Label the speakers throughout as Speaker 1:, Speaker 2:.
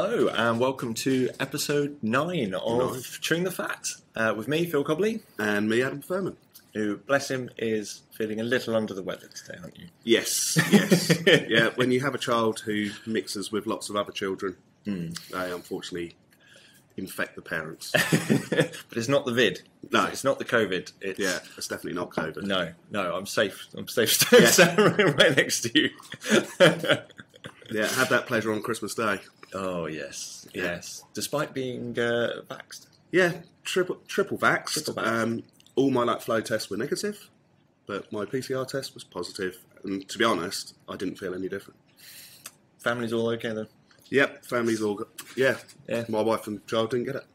Speaker 1: Hello and welcome to episode 9 of Chewing the Fat with me, Phil Cobley.
Speaker 2: And me, Adam Furman.
Speaker 1: Who, bless him, is feeling a little under the weather today, aren't you?
Speaker 2: Yes. Yeah, when you have a child who mixes with lots of other children, they unfortunately infect the parents.
Speaker 1: But it's not the vid.
Speaker 2: No.
Speaker 1: It's not the COVID.
Speaker 2: It's definitely not COVID.
Speaker 1: No, I'm safe. I'm safe standing right next to you.
Speaker 2: Yeah, had that pleasure on Christmas Day.
Speaker 1: Oh, yes. Despite being vaxxed.
Speaker 2: Yeah, triple vaxxed. All my flow tests were negative, but my PCR test was positive. And to be honest, I didn't feel any different.
Speaker 1: Family's all okay, though?
Speaker 2: Yep, family's all good. Yeah. My wife and child didn't get it.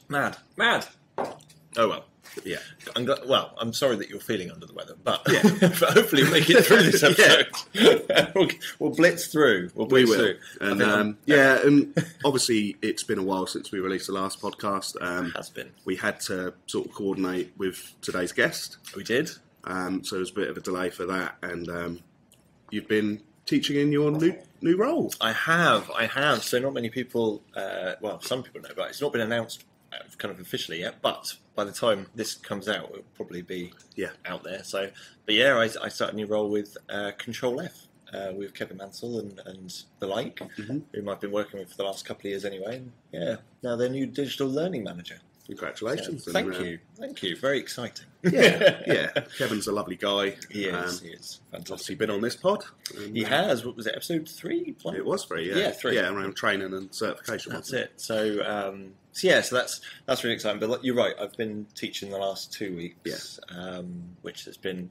Speaker 1: Mad. Oh, well.
Speaker 2: Yeah.
Speaker 1: I'm sorry that you're feeling under the weather, but, but hopefully we'll make it through this episode. We'll blitz through.
Speaker 2: We will. And, and obviously it's been a while since we released the last podcast.
Speaker 1: It has been.
Speaker 2: We had to sort of coordinate with today's guest.
Speaker 1: We did.
Speaker 2: So there was a bit of a delay for that. And you've been teaching in your new role.
Speaker 1: I have. So not many people, some people know, but it's not been announced kind of officially yet, but by the time this comes out, it'll probably be out there. So, but I started a new role with Control F with Kevin Mansell and the like, whom I've been working with for the last couple of years anyway. And now their new digital learning manager.
Speaker 2: Congratulations!
Speaker 1: So, thank you. Very exciting.
Speaker 2: Yeah. Kevin's a lovely guy.
Speaker 1: He is fantastic.
Speaker 2: Obviously been on this pod.
Speaker 1: He has. What was it? Episode 3?
Speaker 2: It was 3. Yeah,
Speaker 1: 3.
Speaker 2: Yeah, around training and certification.
Speaker 1: That's it. So. So that's really exciting. But you're right. I've been teaching the last 2 weeks, which has been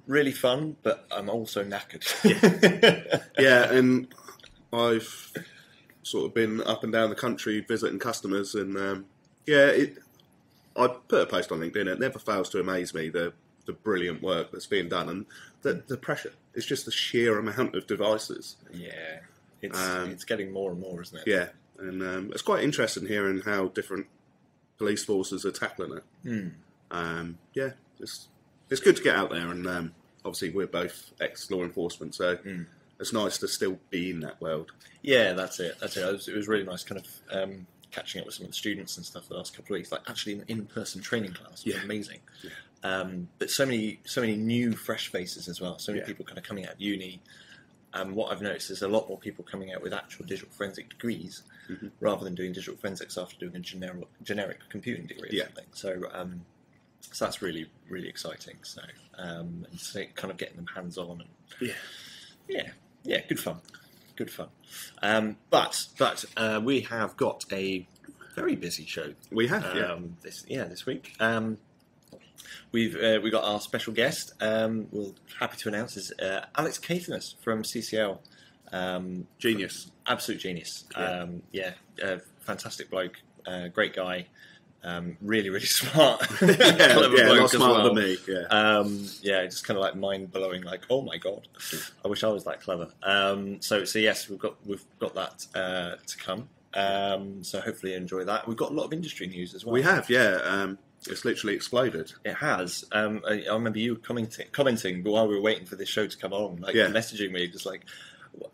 Speaker 1: really fun. But I'm also knackered.
Speaker 2: And I've sort of been up and down the country visiting customers, and I put a post on LinkedIn. It never fails to amaze me the brilliant work that's being done, and the pressure. It's just the sheer amount of devices. Yeah,
Speaker 1: it's getting more and more, isn't it?
Speaker 2: Yeah. And it's quite interesting hearing how different police forces are tackling it. It's good to get out there, and obviously we're both ex-law enforcement, so it's nice to still be in that world. Yeah,
Speaker 1: that's it. It was really nice kind of catching up with some of the students and stuff the last couple of weeks, like actually an in-person training class. It was amazing. Yeah. But so many new, fresh faces as well. So many people kind of coming out of uni. What I've noticed is a lot more people coming out with actual digital forensic degrees rather than doing digital forensics after doing a generic computing degree or something. So that's really, really exciting. So and so kind of getting them hands-on. And good fun. But we have got a very busy show.
Speaker 2: We have,
Speaker 1: this week. We've got our special guest. We're happy to announce is Alex Caithness from CCL.
Speaker 2: Genius,
Speaker 1: absolute genius. Fantastic bloke, great guy. Really, really smart.
Speaker 2: A lot smarter than me.
Speaker 1: Just kind of like mind blowing. Like, oh my god, I wish I was that clever. So yes, we've got that to come. So hopefully you enjoy that. We've got a lot of industry news as well.
Speaker 2: We have, it's literally exploded.
Speaker 1: It has. I remember you commenting while we were waiting for this show to come on, messaging me, just like,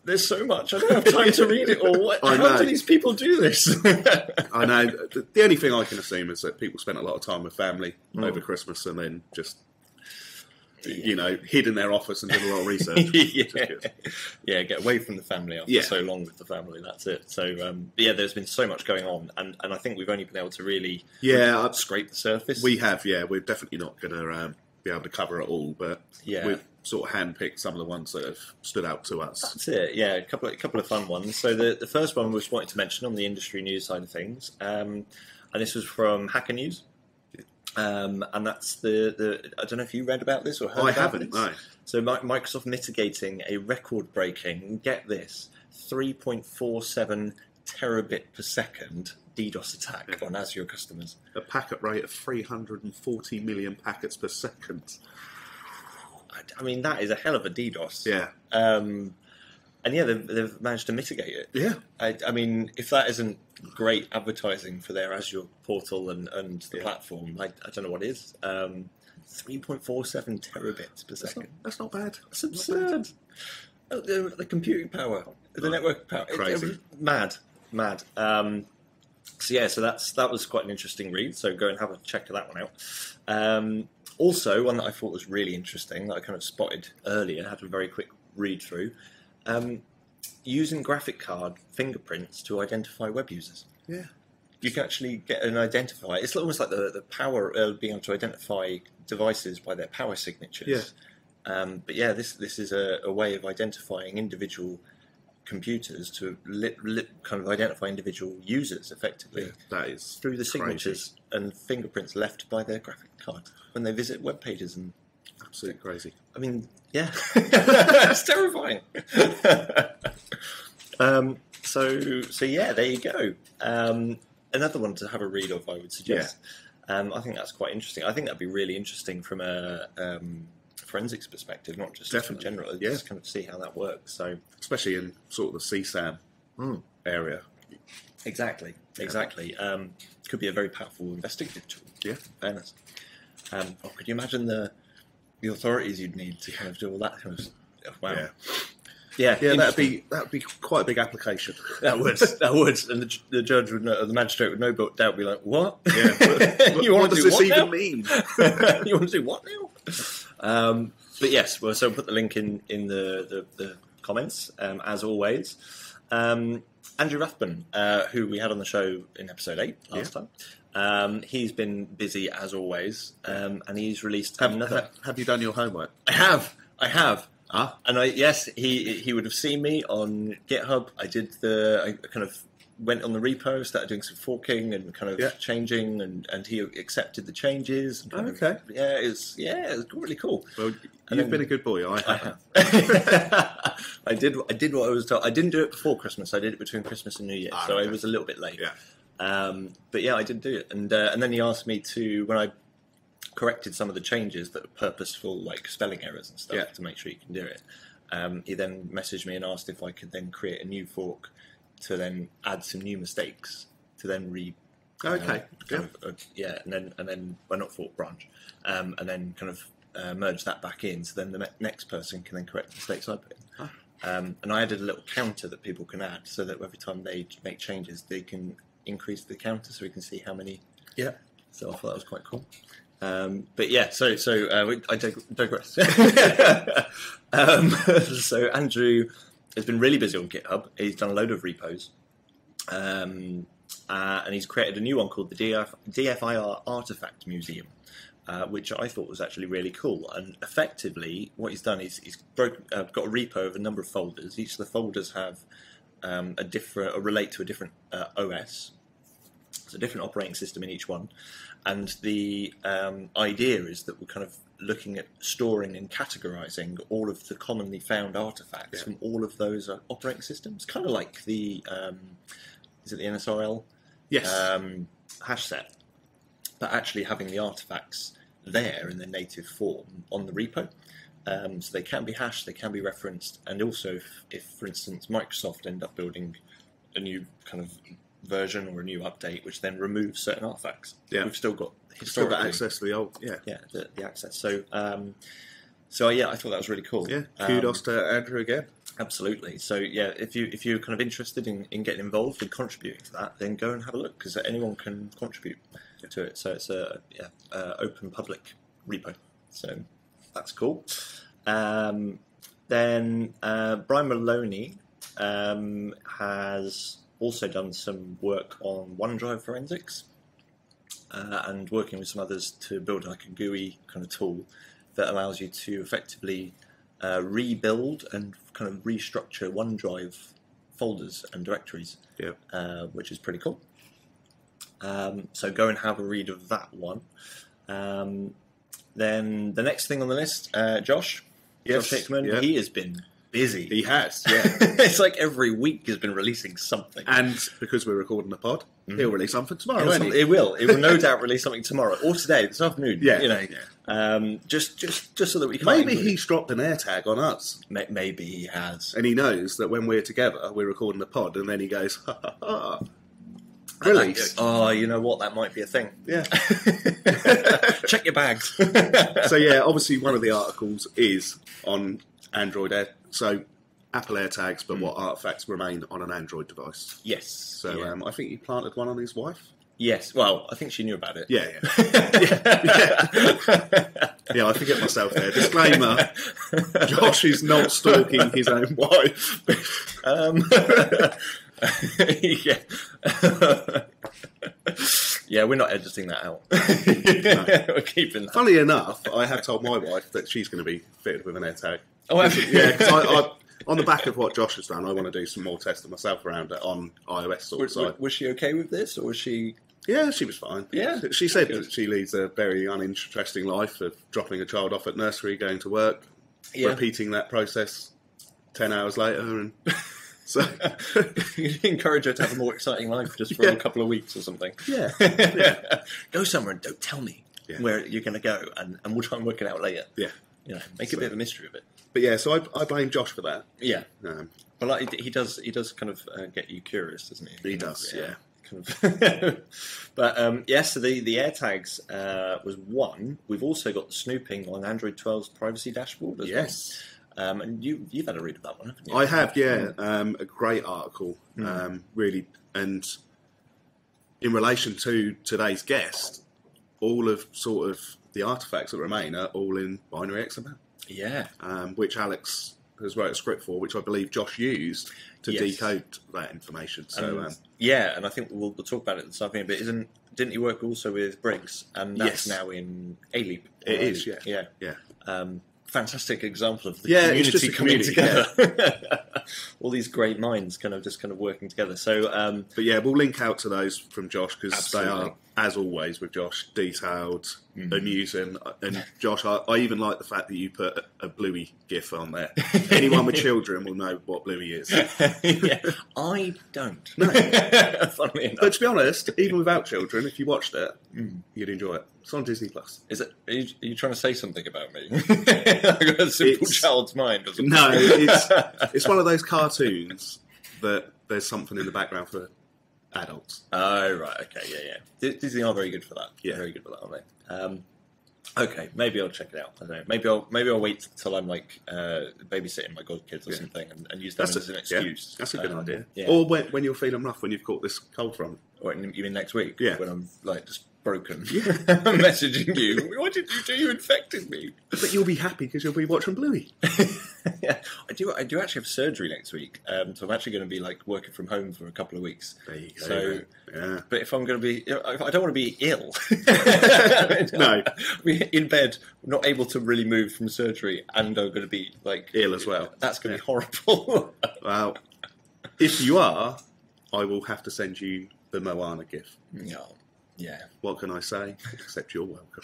Speaker 1: there's so much, I don't have time to read it all. How do these people do this?
Speaker 2: I know. The only thing I can assume is that people spent a lot of time with family over Christmas and then just, hid in their office and did a lot of research.
Speaker 1: Get away from the family after so long with the family, that's it. So, there's been so much going on, and I think we've only been able to really scrape the surface.
Speaker 2: We have, we're definitely not going to be able to cover it all, but we've sort of handpicked some of the ones that have stood out to us.
Speaker 1: That's it, a couple of fun ones. So the first one we wanted to mention on the industry news side of things, and this was from Hacker News. And that's the I don't know if you read about this or heard about it. I
Speaker 2: haven't, no.
Speaker 1: So Microsoft mitigating a record-breaking, get this, 3.47 terabit per second DDoS attack on Azure customers.
Speaker 2: A packet rate of 340 million packets per second.
Speaker 1: I mean, that is a hell of a DDoS.
Speaker 2: Yeah.
Speaker 1: And they've managed to mitigate it.
Speaker 2: Yeah.
Speaker 1: I mean, if that isn't great advertising for their Azure portal and the platform, I don't know what is. 3.47 terabits per second.
Speaker 2: That's not bad.
Speaker 1: That's absurd. Oh, the computing power, the network power.
Speaker 2: Crazy.
Speaker 1: Mad. So that was quite an interesting read. So go and have a check of that one out. Also, one that I thought was really interesting that I kind of spotted earlier, had a very quick read through, using graphic card fingerprints to identify web users.
Speaker 2: Yeah.
Speaker 1: You can actually get an identifier. It's almost like the power of being able to identify devices by their power signatures. Yeah. But yeah, this is a way of identifying individual computers to kind of identify individual users effectively.
Speaker 2: Yeah, that is
Speaker 1: through the signatures and fingerprints left by their graphic card when they visit web pages. And
Speaker 2: absolutely crazy.
Speaker 1: I mean, yeah, it's terrifying. So yeah, there you go. Another one to have a read of, I would suggest. Yeah. I think that's quite interesting. I think that'd be really interesting from a forensics perspective, not just in general. Yeah. Just kind of see how that works. So,
Speaker 2: especially in sort of the CSAM area.
Speaker 1: Exactly. Could be a very powerful investigative tool.
Speaker 2: Yeah,
Speaker 1: in fairness. Could you imagine the authorities you'd need to kind of do all that kind of stuff? Wow. Yeah,
Speaker 2: that'd be quite a big application.
Speaker 1: That would, and the judge would know, the magistrate would no doubt be like, "What?
Speaker 2: Yeah, what does this even mean?
Speaker 1: You want to do what now?" But yes, well, so put the link in the comments as always. Andrew Rathbun, who we had on the show in episode 8 last time, he's been busy as always, and he's released another.
Speaker 2: Have you done your homework?
Speaker 1: I have. And he would have seen me on GitHub. I kind of went on the repo, started doing some forking and kind of changing, and he accepted the changes. And it was really cool.
Speaker 2: Well, you've been a good boy. I have.
Speaker 1: I did what I was told. I didn't do it before Christmas. I did it between Christmas and New Year, so I was a little bit late.
Speaker 2: Yeah.
Speaker 1: But yeah, I did do it, and then he asked me to, when I corrected some of the changes that were purposeful, like spelling errors and stuff, to make sure you can do it. He then messaged me and asked if I could then create a new fork to then add some new mistakes to then and then well, not fork, branch, and then kind of merge that back in, so then the next person can then correct the mistakes I put in. And I added a little counter that people can add, so that every time they make changes, they can increase the counter, so we can see how many. Yeah. So I thought that was quite cool. But yeah, so I digress. So Andrew has been really busy on GitHub. He's done a load of repos, and he's created a new one called the DFIR Artifact Museum, which I thought was actually really cool. And effectively, what he's done is he's got a repo of a number of folders. Each of the folders have relate to a different OS. It's a different operating system in each one. And the idea is that we're kind of looking at storing and categorizing all of the commonly found artifacts from all of those operating systems. Kind of like the, is it the NSRL?
Speaker 2: Yes.
Speaker 1: Hash set. But actually having the artifacts there in their native form on the repo. So they can be hashed, they can be referenced. And also if for instance, Microsoft end up building a new kind of version or a new update, which then removes certain artifacts. Yeah, we've still got
Speaker 2: access to the old. Yeah,
Speaker 1: the access. So, I thought that was really cool.
Speaker 2: Yeah, kudos to Andrew again.
Speaker 1: Absolutely. So yeah, if you're kind of interested in getting involved and contributing to that, then go and have a look, because anyone can contribute to it. So it's a open public repo. So that's cool. Then Brian Maloney has also done some work on OneDrive forensics and working with some others to build like a GUI kind of tool that allows you to effectively rebuild and kind of restructure OneDrive folders and directories, which is pretty cool. So go and have a read of that one. Then the next thing on the list, Josh Hickman, he has been busy.
Speaker 2: He has,
Speaker 1: It's like every week he's been releasing something.
Speaker 2: And because we're recording the pod, he'll release something tomorrow, won't he?
Speaker 1: It will no doubt release something tomorrow, or today, this afternoon. Just so that we can.
Speaker 2: Maybe he's dropped an AirTag on us.
Speaker 1: Maybe he has.
Speaker 2: And he knows that when we're together, we're recording the pod, and then he goes, ha ha ha. Release.
Speaker 1: Oh, you know what? That might be a thing.
Speaker 2: Yeah.
Speaker 1: Check your bags.
Speaker 2: So yeah, obviously one of the articles is on Android Air. So Apple AirTags, but what artifacts remain on an Android device.
Speaker 1: Yes.
Speaker 2: So I think he planted one on his wife.
Speaker 1: Yes. Well, I think she knew about it.
Speaker 2: Yeah. Yeah, I forget myself there. Disclaimer: Josh is not stalking his own wife.
Speaker 1: Yeah. Yeah, we're not editing that out.
Speaker 2: No.
Speaker 1: We're keeping that.
Speaker 2: Funnily enough, I have told my wife that she's going to be fitted with an AirTag.
Speaker 1: Oh, have you?
Speaker 2: Yeah, because I on the back of what Josh has done, I want to do some more testing myself around it on iOS sort of side.
Speaker 1: Was she okay with this, or was she?
Speaker 2: Yeah, she was fine.
Speaker 1: Yeah,
Speaker 2: she said that she leads a very uninteresting life of dropping a child off at nursery, going to work, repeating that process 10 hours later, and so
Speaker 1: you encourage her to have a more exciting life just for a couple of weeks or something.
Speaker 2: Yeah.
Speaker 1: Go somewhere and don't tell me where you're going to go, and we'll try and work it out later.
Speaker 2: Yeah,
Speaker 1: make a bit of a mystery of it.
Speaker 2: But yeah, so I blame Josh for that.
Speaker 1: Yeah, but like, he does kind of get you curious, doesn't he?
Speaker 2: He does, yeah.
Speaker 1: Kind of. But so the AirTags was one. We've also got the Snooping on Android 12's privacy dashboard as well. And you've had a read of that one, haven't you?
Speaker 2: I have, yeah. A great article, really. And in relation to today's guest, all of sort of the artifacts that remain are all in binary XML.
Speaker 1: Yeah.
Speaker 2: Which Alex has wrote a script for, which I believe Josh used to decode that information. So
Speaker 1: and I think we'll talk about it this afternoon. But didn't he work also with Briggs? And that's now in A-Leap.
Speaker 2: It is,
Speaker 1: yeah. Fantastic example of the
Speaker 2: it's
Speaker 1: community
Speaker 2: just a
Speaker 1: coming
Speaker 2: community,
Speaker 1: together. All these great minds kind of working together. So,
Speaker 2: but yeah, we'll link out to those from Josh because they are, as always with Josh, detailed, amusing. And Josh, I even like the fact that you put a Bluey GIF on there. Anyone with children will know what Bluey is.
Speaker 1: I don't.
Speaker 2: No.
Speaker 1: Funnily enough.
Speaker 2: But to be honest, even without children, if you watched it, you'd enjoy it. It's on Disney Plus.
Speaker 1: Is it? Are you trying to say something about me? I've got a simple child's mind. Or something.
Speaker 2: No, it's one of those cartoons that there's something in the background for adults.
Speaker 1: Oh, right. Okay, yeah. Disney are very good for that.
Speaker 2: Yeah.
Speaker 1: Very good for that, aren't they? Okay, maybe I'll check it out. I don't know. Maybe I'll wait till I'm like babysitting my godkids or something and use that as an excuse.
Speaker 2: That's a good idea.
Speaker 1: Yeah.
Speaker 2: Or when you're feeling rough, when you've caught this cold front.
Speaker 1: Or you mean next week?
Speaker 2: Yeah.
Speaker 1: When I'm like just broken. I'm messaging you. What did you do? You infected me.
Speaker 2: But you'll be happy because you'll be watching Bluey.
Speaker 1: Yeah, I do actually have surgery next week, so I'm actually going to be like working from home for a couple of weeks.
Speaker 2: There you go.
Speaker 1: So, but if I'm going to be, I don't want to be ill.
Speaker 2: No,
Speaker 1: be in bed, not able to really move from surgery, and I'm going to be like
Speaker 2: ill as well.
Speaker 1: That's going to be horrible.
Speaker 2: Well, if you are, I will have to send you the Moana GIF.
Speaker 1: Yeah.
Speaker 2: What can I say? Except you're welcome.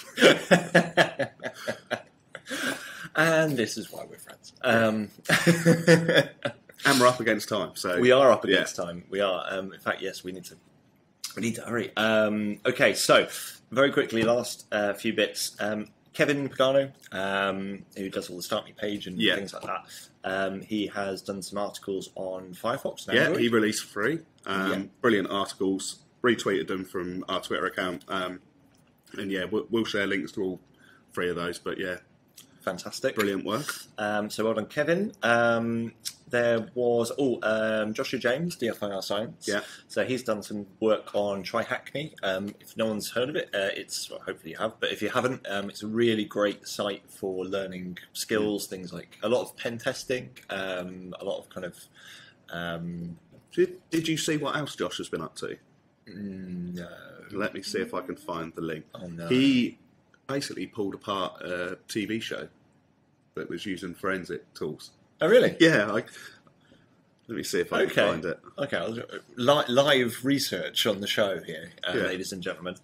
Speaker 1: And this is why we're friends.
Speaker 2: And we're up against time, so
Speaker 1: we are up against time. We are. In fact, yes, we need to hurry. Okay, so very quickly, last few bits. Kevin Pagano, who does all the Start Me page and things like that. He has done some articles on FireFox.
Speaker 2: Yeah, he released 3 brilliant articles. Retweeted them from our Twitter account, and we'll share links to all 3 of those. But
Speaker 1: fantastic,
Speaker 2: brilliant work.
Speaker 1: So well done, Kevin. There was Joshua James, DFIR Science.
Speaker 2: Yeah.
Speaker 1: So he's done some work on TryHackMe. If no one's heard of it, hopefully you have. But if you haven't, it's a really great site for learning skills, things like a lot of pen testing, a lot of kind of.
Speaker 2: Did you see what else Josh has been up to?
Speaker 1: No.
Speaker 2: Let me see if I can find the link.
Speaker 1: Oh, no.
Speaker 2: He basically pulled apart a TV show that was using forensic tools.
Speaker 1: Oh, really?
Speaker 2: Yeah. Let me see if I can find it.
Speaker 1: Okay. Live research on the show here, ladies and gentlemen.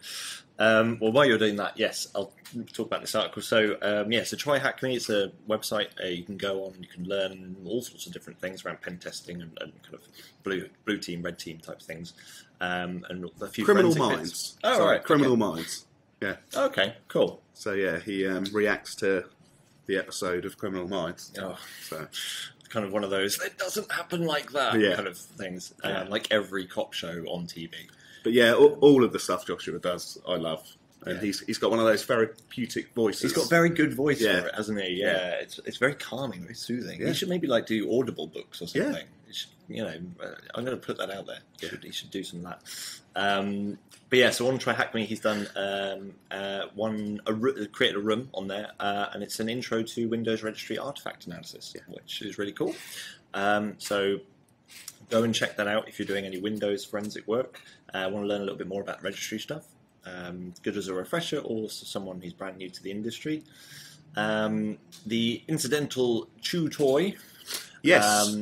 Speaker 1: Well, while you're doing that, yes, I'll talk about this article. So, so TryHackMe, it's a website you can go on, you can learn all sorts of different things around pen testing and kind of blue team, red team type things. And a few
Speaker 2: Criminal Minds.
Speaker 1: Bits. Oh, sorry, right.
Speaker 2: Criminal Minds. Yeah.
Speaker 1: Okay, cool.
Speaker 2: So, he reacts to the episode of Criminal Minds.
Speaker 1: Oh,
Speaker 2: so
Speaker 1: kind of one of those, it doesn't happen like that kind of things. Like every cop show on TV.
Speaker 2: But all of the stuff Joshua does, I love. And he's got one of those therapeutic voices.
Speaker 1: He's got a very good voice for it, hasn't he? Yeah. It's very calming, very soothing.
Speaker 2: Yeah.
Speaker 1: He should maybe like do Audible books or something.
Speaker 2: Yeah.
Speaker 1: He should, I'm going to put that out there. He should do some of that. But yeah, so on TryHackMe, he's done created a room on there, and it's an intro to Windows Registry artifact analysis, which is really cool. So go and check that out if you're doing any Windows forensic work. Want to learn a little bit more about registry stuff. Good as a refresher, or someone who's brand new to the industry. The incidental chew toy.
Speaker 2: Yes.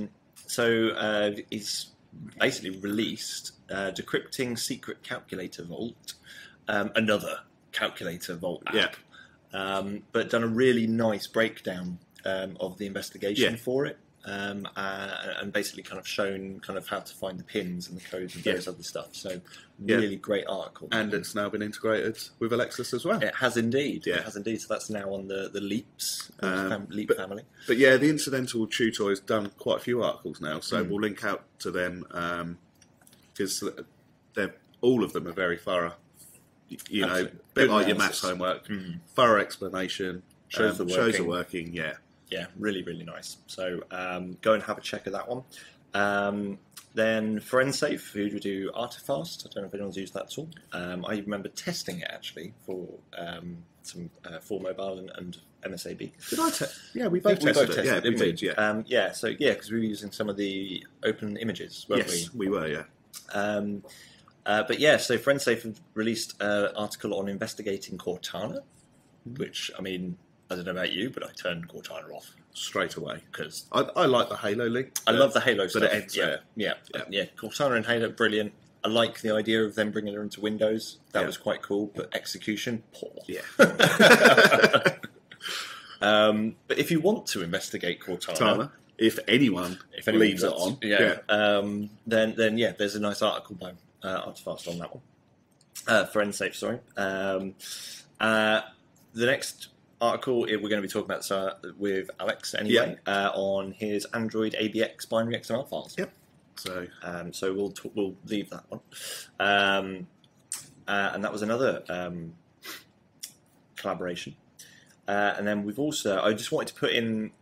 Speaker 1: So he's basically released Decrypting Secret Calculator Vault, another calculator vault app, but done a really nice breakdown of the investigation for it, and basically kind of shown kind of how to find the pins and the codes and various other stuff. So really great article.
Speaker 2: And it's now been integrated with Alexis as well.
Speaker 1: It has indeed. Yeah. It has indeed. So that's now on the Leaps Leap family.
Speaker 2: But yeah, the incidental tutor has done quite a few articles now, so we'll link out to them because all of them are very thorough. You know, a bit like your maths homework, thorough explanation, shows the working.
Speaker 1: Yeah, really, really nice. So go and have a check of that one. Then ForenSafe, who do Artifast. I don't know if anyone's used that at all. I remember testing it actually for some for mobile and MSAB.
Speaker 2: Did I test? Yeah, we both tested it. Yeah, we did. Yeah.
Speaker 1: So because we were using some of the open images, weren't we?
Speaker 2: Yes, we were. Yeah.
Speaker 1: But yeah, so ForenSafe have released an article on investigating Cortana, which, I mean, I don't know about you, but I turned Cortana off
Speaker 2: straight away
Speaker 1: because
Speaker 2: I like the Halo link.
Speaker 1: I love the Halo stuff.
Speaker 2: But it ends there.
Speaker 1: Yeah. Cortana and Halo, brilliant. I like the idea of them bringing her into Windows. That was quite cool, but execution, poor.
Speaker 2: Yeah.
Speaker 1: But if you want to investigate Cortana,
Speaker 2: if anyone leaves it on,
Speaker 1: then there's a nice article by Artifast on that one. ForenSafe, sorry. The next article we're going to be talking about with Alex anyway on his Android ABX binary XML files.
Speaker 2: Yep. So
Speaker 1: we'll leave that one. And that was another collaboration. And then we've also, I just wanted to put in,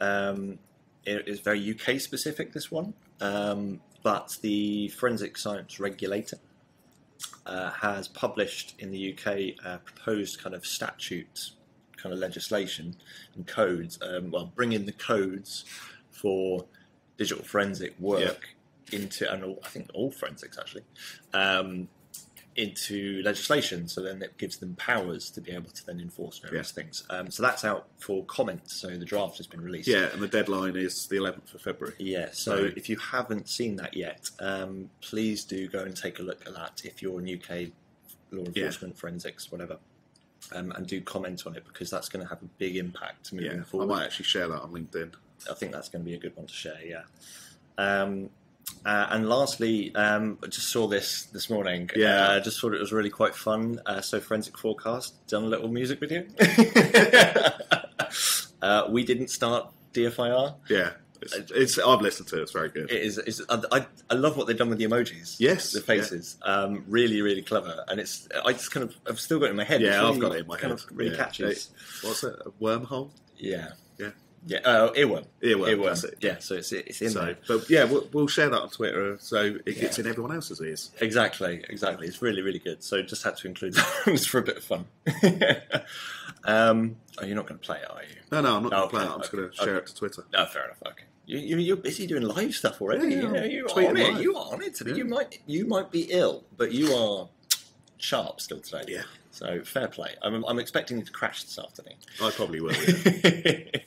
Speaker 1: it's very UK specific, this one, but the Forensic Science Regulator has published in the UK proposed kind of statute, kind of legislation and codes, bringing the codes for digital forensic work into, and I think all forensics actually, into legislation, so then it gives them powers to be able to then enforce various things. So that's out for comment, so the draft has been released.
Speaker 2: Yeah, and the deadline is the 11th of February.
Speaker 1: Yeah, so if you haven't seen that yet, please do go and take a look at that if you're in UK law enforcement, forensics, whatever, and do comment on it, because that's going to have a big impact moving forward.
Speaker 2: I might actually share that on LinkedIn.
Speaker 1: I think that's going to be a good one to share, and lastly, I just saw this morning. I just thought it was really quite fun. So Forensic Forecast done a little music video. We didn't start DFIR.
Speaker 2: Yeah, I've listened to it. It's very good.
Speaker 1: It is. I love what they've done with the emojis.
Speaker 2: Yes,
Speaker 1: the faces. Really, really clever. And I've still got it in my head.
Speaker 2: Yeah, I've got it in my head.
Speaker 1: Kind of really catches.
Speaker 2: What's it? A wormhole?
Speaker 1: Yeah.
Speaker 2: Yeah.
Speaker 1: Earworm.
Speaker 2: That's it.
Speaker 1: Yeah, so it's in there.
Speaker 2: But yeah, we'll share that on Twitter so it gets in everyone else's ears.
Speaker 1: Exactly. It's really, really good. So just had to include that just for a bit of fun. You're not going to play it, are you?
Speaker 2: No, I'm not going to play it. I'm just going to share it to Twitter.
Speaker 1: Oh, fair enough. Okay. You're busy doing live stuff already. You are on it. You are on it today. Yeah. You might be ill, but you are sharp still today.
Speaker 2: Yeah.
Speaker 1: So fair play. I'm expecting you to crash this afternoon.
Speaker 2: I probably will.
Speaker 1: Yeah.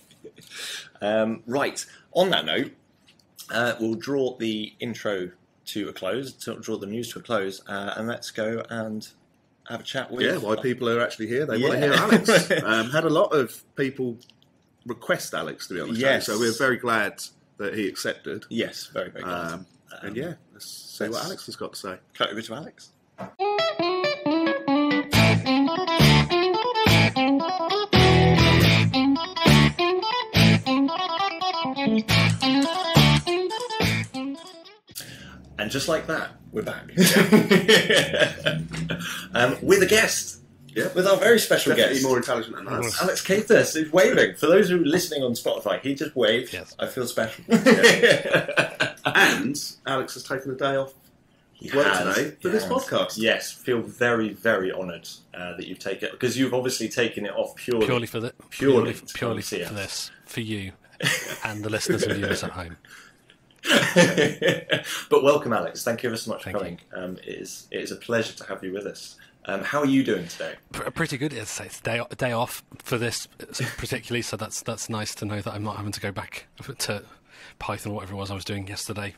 Speaker 1: Right. On that note, we'll draw the intro to a close, draw the news to a close, and let's go and have a chat with...
Speaker 2: why people are actually here. They want to hear Alex. Had a lot of people request Alex to be on the show, so we're very glad that he accepted.
Speaker 1: Yes, very, very glad.
Speaker 2: And let's see what Alex has got to say.
Speaker 1: Cut over to Alex. And just like that, we're back. With a guest. with our very special
Speaker 2: Definitely
Speaker 1: guest.
Speaker 2: more intelligent than us.
Speaker 1: Alex Caithness is waving. For those who are listening on Spotify, he just waved.
Speaker 3: Yes.
Speaker 1: I feel special.
Speaker 2: And Alex has taken a day off work today for this podcast.
Speaker 1: Yes, feel very, very honoured that you've taken it, because you've obviously taken it off purely
Speaker 3: for
Speaker 1: this, for
Speaker 3: you and the listeners and viewers at home.
Speaker 1: But welcome, Alex. Thank you ever so much for
Speaker 3: Thank
Speaker 1: coming. It is a pleasure to have you with us. How are you doing today?
Speaker 3: Pretty good. It's day off for this particularly, so that's nice to know that I'm not having to go back to Python or whatever it was I was doing yesterday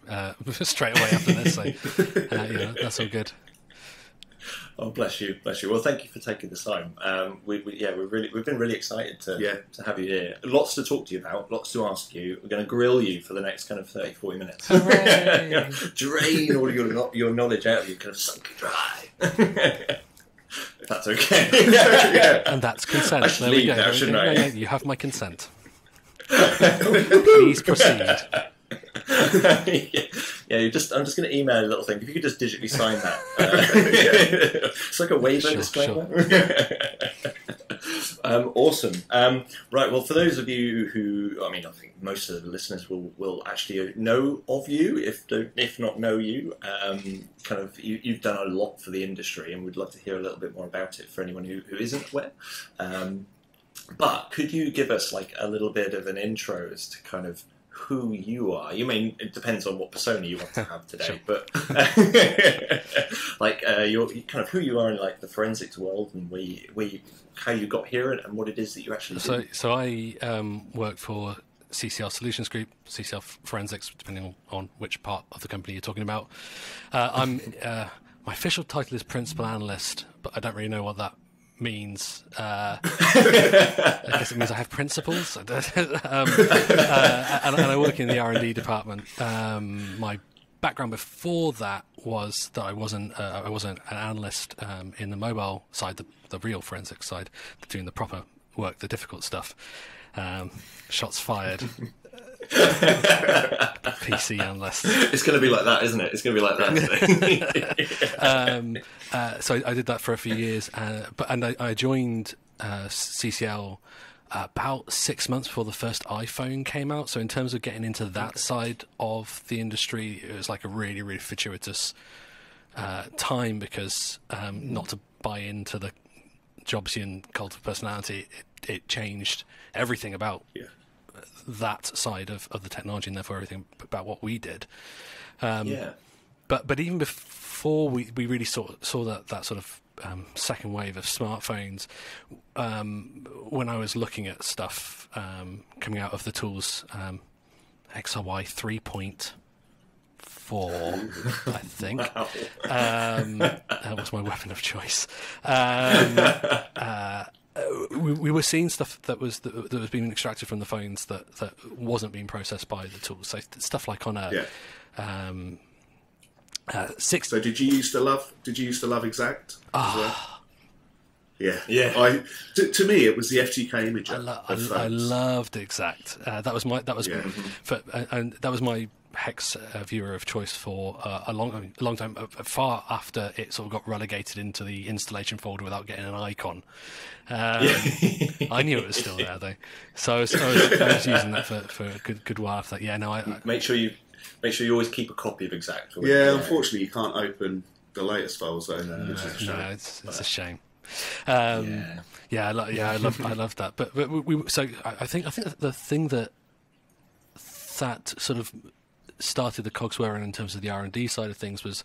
Speaker 3: straight away after this. So that's all good.
Speaker 1: Oh, bless you. Well, thank you for taking the time. We've been really excited to have you here. Lots to talk to you about, lots to ask you. We're going to grill you for the next kind of 30-40 minutes. Drain all your knowledge out of you, kind of sunk dry. If that's okay.
Speaker 3: And that's consent.
Speaker 1: I should leave now, shouldn't I?
Speaker 3: No, you have my consent. Please proceed.
Speaker 1: I'm just going to email a little thing. If you could just digitally sign that. It's like a waiver disclaimer. Awesome. Right, well, for those of you who, I think most of the listeners will actually know of you, if not know you. You've done a lot for the industry, and we'd love to hear a little bit more about it for anyone who isn't aware. But could you give us like a little bit of an intro as to kind of who you are? It depends on what persona you want to have today,
Speaker 3: Sure.
Speaker 1: But you're kind of who you are in like the forensics world, and how you got here, and what it is that you actually do.
Speaker 3: So I work for CCL Solutions Group, CCL Forensics, depending on which part of the company you're talking about. My official title is Principal Analyst, but I don't really know what that means. I guess it means I have principles, and I work in the R&D department. My background before that was that I wasn't an analyst in the mobile side, the real forensic side, doing the proper work, the difficult stuff. Shots fired. PC analyst.
Speaker 1: It's going to be like that, isn't it? It's going to be like that.
Speaker 3: So I did that for a few years, and I joined CCL about 6 months before the first iPhone came out. So in terms of getting into that side of the industry, it was like a really, really fortuitous time, because not to buy into the Jobsian cult of personality, it changed everything about that side of the technology, and therefore everything about what we did. But even before we really saw that sort of second wave of smartphones, when I was looking at stuff coming out of the tools, XRY 3.4, I think.
Speaker 1: Wow.
Speaker 3: That was my weapon of choice. We were seeing stuff that was being extracted from the phones that wasn't being processed by the tools. So stuff like on a 6.
Speaker 2: So did you used to love Exact as well? Yeah. To me, it was the FTK imager.
Speaker 3: I loved Exact. That was my and that was my hex viewer of choice for a long time, far after it sort of got relegated into the installation folder without getting an icon. I knew it was still there though, so I was using that for a good while after that. I
Speaker 1: make sure you always keep a copy of Exact.
Speaker 2: Unfortunately, you can't open the latest files though. Which is a shame.
Speaker 3: It's a shame. I love that. But I think the thing that sort of started the cogs whirring in terms of the R&D side of things was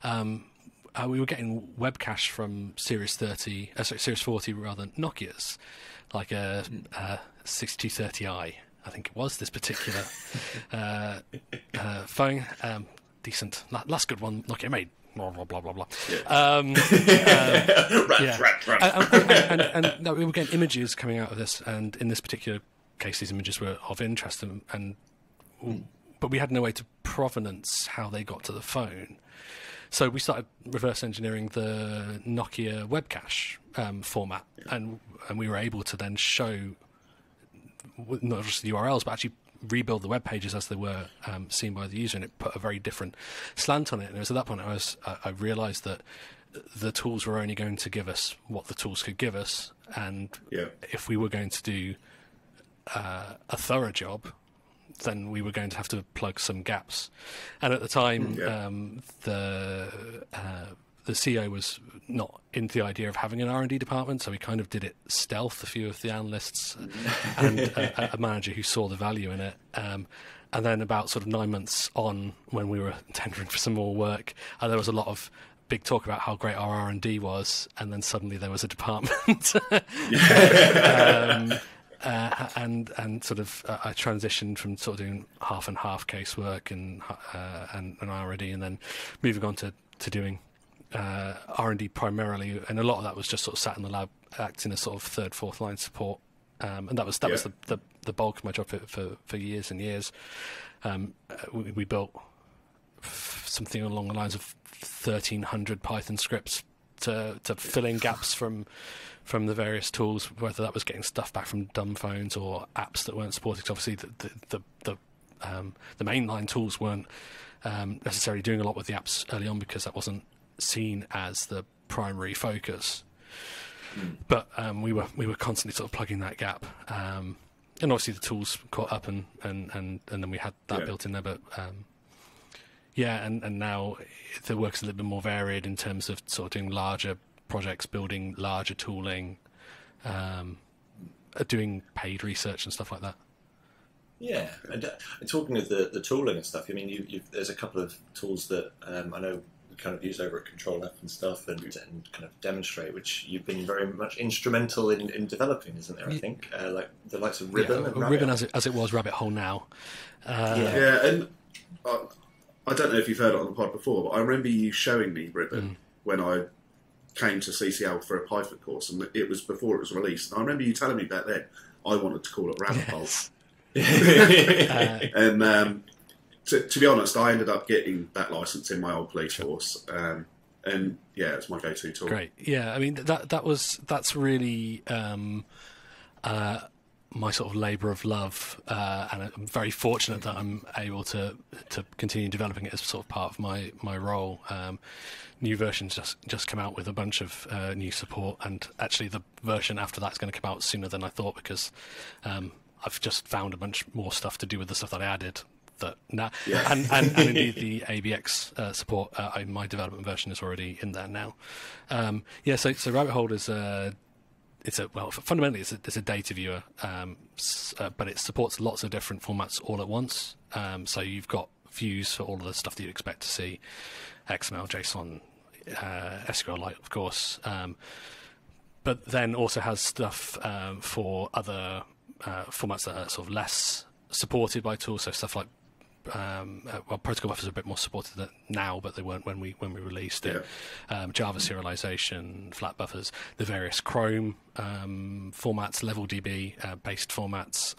Speaker 3: we were getting web cache from Series 40 rather, Nokia's, like a 6230i, I think it was, this particular phone. Decent, last good one Nokia made. Blah blah blah blah blah. And we were getting images coming out of this, and in this particular case, these images were of interest, but we had no way to provenance how they got to the phone. So we started reverse engineering the Nokia web cache format, and we were able to then show not just the URLs, but actually rebuild the web pages as they were seen by the user, and it put a very different slant on it. And it was at that point I realised that the tools were only going to give us what the tools could give us, and if we were going to do a thorough job, then we were going to have to plug some gaps. And at the time, the CEO was not into the idea of having an R&D department, so we kind of did it stealth, a few of the analysts and a manager who saw the value in it. And then about sort of 9 months on, when we were tendering for some more work, there was a lot of big talk about how great our R&D was, and then suddenly there was a department. And sort of I transitioned from sort of doing half and half casework and R&D, and then moving on to doing R&D primarily, and a lot of that was just sort of sat in the lab acting as sort of third, fourth line support, and that was the bulk of my job for years and years. We built something along the lines of 1,300 Python scripts to fill in gaps from the various tools, whether that was getting stuff back from dumb phones or apps that weren't supported. 'Cause obviously, the mainline tools weren't necessarily doing a lot with the apps early on, because that wasn't seen as the primary focus. But we were constantly sort of plugging that gap, and obviously the tools caught up, and then we had that built in there. But and now the work's a little bit more varied in terms of sort of doing larger projects, building larger tooling, doing paid research and stuff like that.
Speaker 1: Yeah, and talking of the tooling and stuff, I mean, there's a couple of tools that I know we kind of use over at Control F and stuff, and kind of demonstrate, which you've been very much instrumental in developing, isn't there? I think like the likes of Ribbon, and
Speaker 3: Ribbon as it was RabbitHole now.
Speaker 2: And I don't know if you've heard it on the pod before, but I remember you showing me Ribbon when I came to CCL for a Python course, and it was before it was released. And I remember you telling me back then I wanted to call it RabbitHole. And to be honest, I ended up getting that license in my old police force, and it's my go-to tool.
Speaker 3: Great, I mean that's really my sort of labour of love, and I'm very fortunate that I'm able to continue developing it as sort of part of my role. New versions just come out with a bunch of new support, and actually the version after that's going to come out sooner than I thought, because I've just found a bunch more stuff to do with the stuff that I added. And indeed the ABX support in my development version is already in there now. So RabbitHole is fundamentally it's a data viewer, but it supports lots of different formats all at once. So you've got views for all of the stuff that you'd expect to see: XML, JSON, SQLite, of course. But then also has stuff for other formats that are sort of less supported by tools. So stuff like protocol buffers are a bit more supported now, but they weren't when we released it. Java serialization, flat buffers, the various Chrome formats, LevelDB based formats.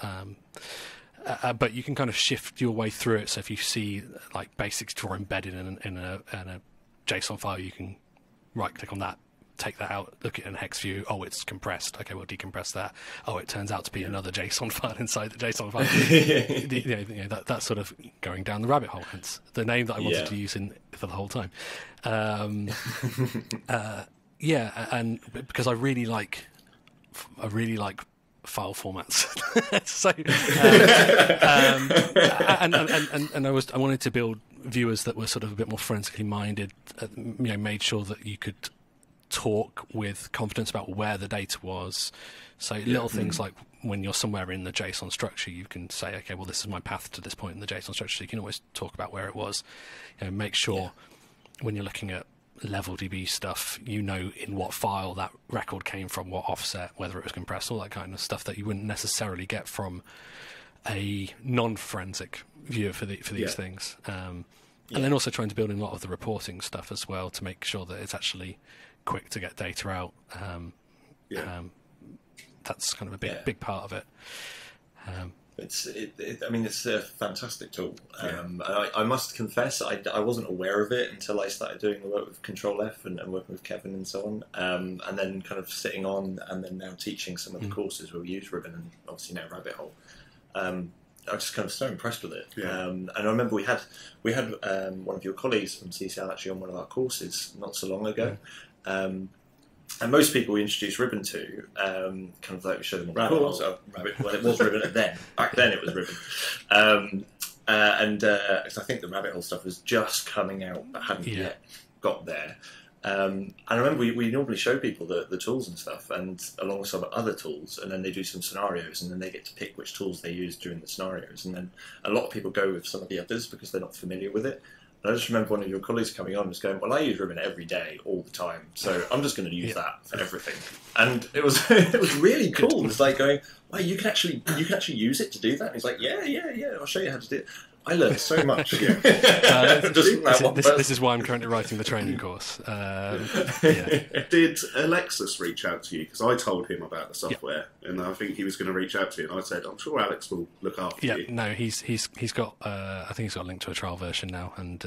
Speaker 3: But you can kind of shift your way through it. So if you see like basics draw embedded in a JSON file, you can right click on that, take that out, look at it in hex view. Oh, it's compressed. Okay, we'll decompress that. Oh, it turns out to be another JSON file inside the JSON file. That's sort of going down the rabbit hole. Hence the name that I wanted to use for the whole time. And because I really like file formats. I wanted to build viewers that were sort of a bit more forensically minded. Made sure that you could talk with confidence about where the data was. So little things like when you're somewhere in the JSON structure, you can say, okay, well, this is my path to this point in the JSON structure. So you can always talk about where it was. Make sure when you're looking at LevelDB stuff, in what file that record came from, what offset, whether it was compressed, all that kind of stuff that you wouldn't necessarily get from a non-forensic viewer for these things. And then also trying to build in a lot of the reporting stuff as well to make sure that it's actually quick to get data out. That's kind of a big part of it.
Speaker 1: It's a fantastic tool. I must confess, I wasn't aware of it until I started doing the work with Control F and working with Kevin and so on. And then kind of sitting on and then now teaching some of the courses where we use Ribbon and obviously now RabbitHole. I was just kind of so impressed with it.
Speaker 2: Yeah.
Speaker 1: And I remember we had one of your colleagues from CCL actually on one of our courses not so long ago. And most people we introduce Ribbon to, kind of like we showed them on the course. Well, it was Ribbon then. Back then it was Ribbon. Because I think the RabbitHole stuff was just coming out but hadn't yet got there. And I remember we normally show people the tools and stuff, and alongside other tools, and then they do some scenarios, and then they get to pick which tools they use during the scenarios. And then a lot of people go with some of the others because they're not familiar with it. And I just remember one of your colleagues coming on and was going, well, I use Ribbon every day, all the time, so I'm just going to use that for everything. And it was really cool. It's like going, well, you can actually use it to do that. And he's like, yeah, I'll show you how to do it. I learned so much.
Speaker 3: This is why I'm currently writing the training course.
Speaker 2: Did Alexis reach out to you? Because I told him about the software, and I think he was going to reach out to you. And I said, I'm sure Alex will look after you.
Speaker 3: No, he's got. I think he's got a link to a trial version now, and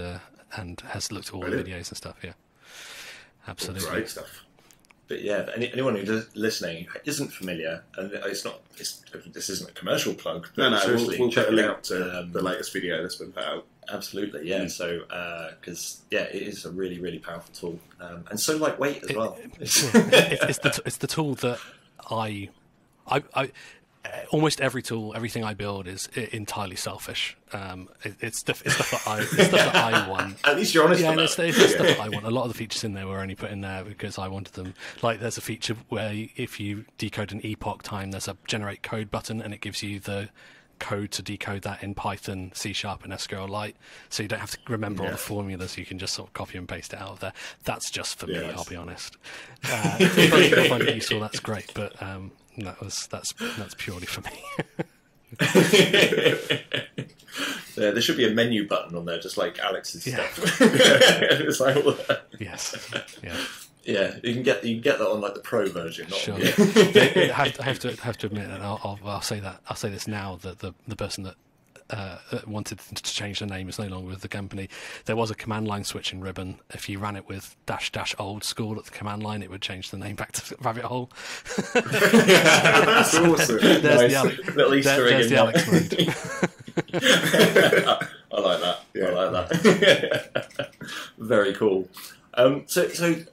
Speaker 3: has looked at all the videos and stuff. Yeah, absolutely.
Speaker 2: Great stuff.
Speaker 1: But yeah, anyone who's listening who isn't familiar, and this isn't a commercial plug. But
Speaker 2: we'll put a link to the latest video that's been put out.
Speaker 1: Absolutely, yeah. So, because it is a really, really powerful tool, and so lightweight as well.
Speaker 3: It's the tool that I almost everything I build is entirely selfish. It's stuff that I want.
Speaker 1: At least you're honest.
Speaker 3: Yeah, it's stuff that I want. A lot of the features in there were only put in there because I wanted them. Like, there's a feature where if you decode an epoch time, there's a generate code button, and it gives you the code to decode that in Python, C# and SQLite, so you don't have to remember all the formulas. You can just sort of copy and paste it out of there. That's just for me, I'll be honest. If I find it useful, that's great, but that's purely for me.
Speaker 1: Yeah, there should be a menu button on there, just like Alex's stuff. It's like,
Speaker 3: yes,
Speaker 1: yeah. You can get that on like the pro version.
Speaker 3: Sure. I have to admit, and I'll say that. I'll say this now, that the person that wanted to change the name is no longer with the company. There was a command line switch in Ribbon. If you ran it with -- old school at the command line, it would change the name back to RabbitHole.
Speaker 2: That's awesome.
Speaker 1: There's
Speaker 3: the Alex mode.
Speaker 1: I like that. Yeah. I like that. Very cool. So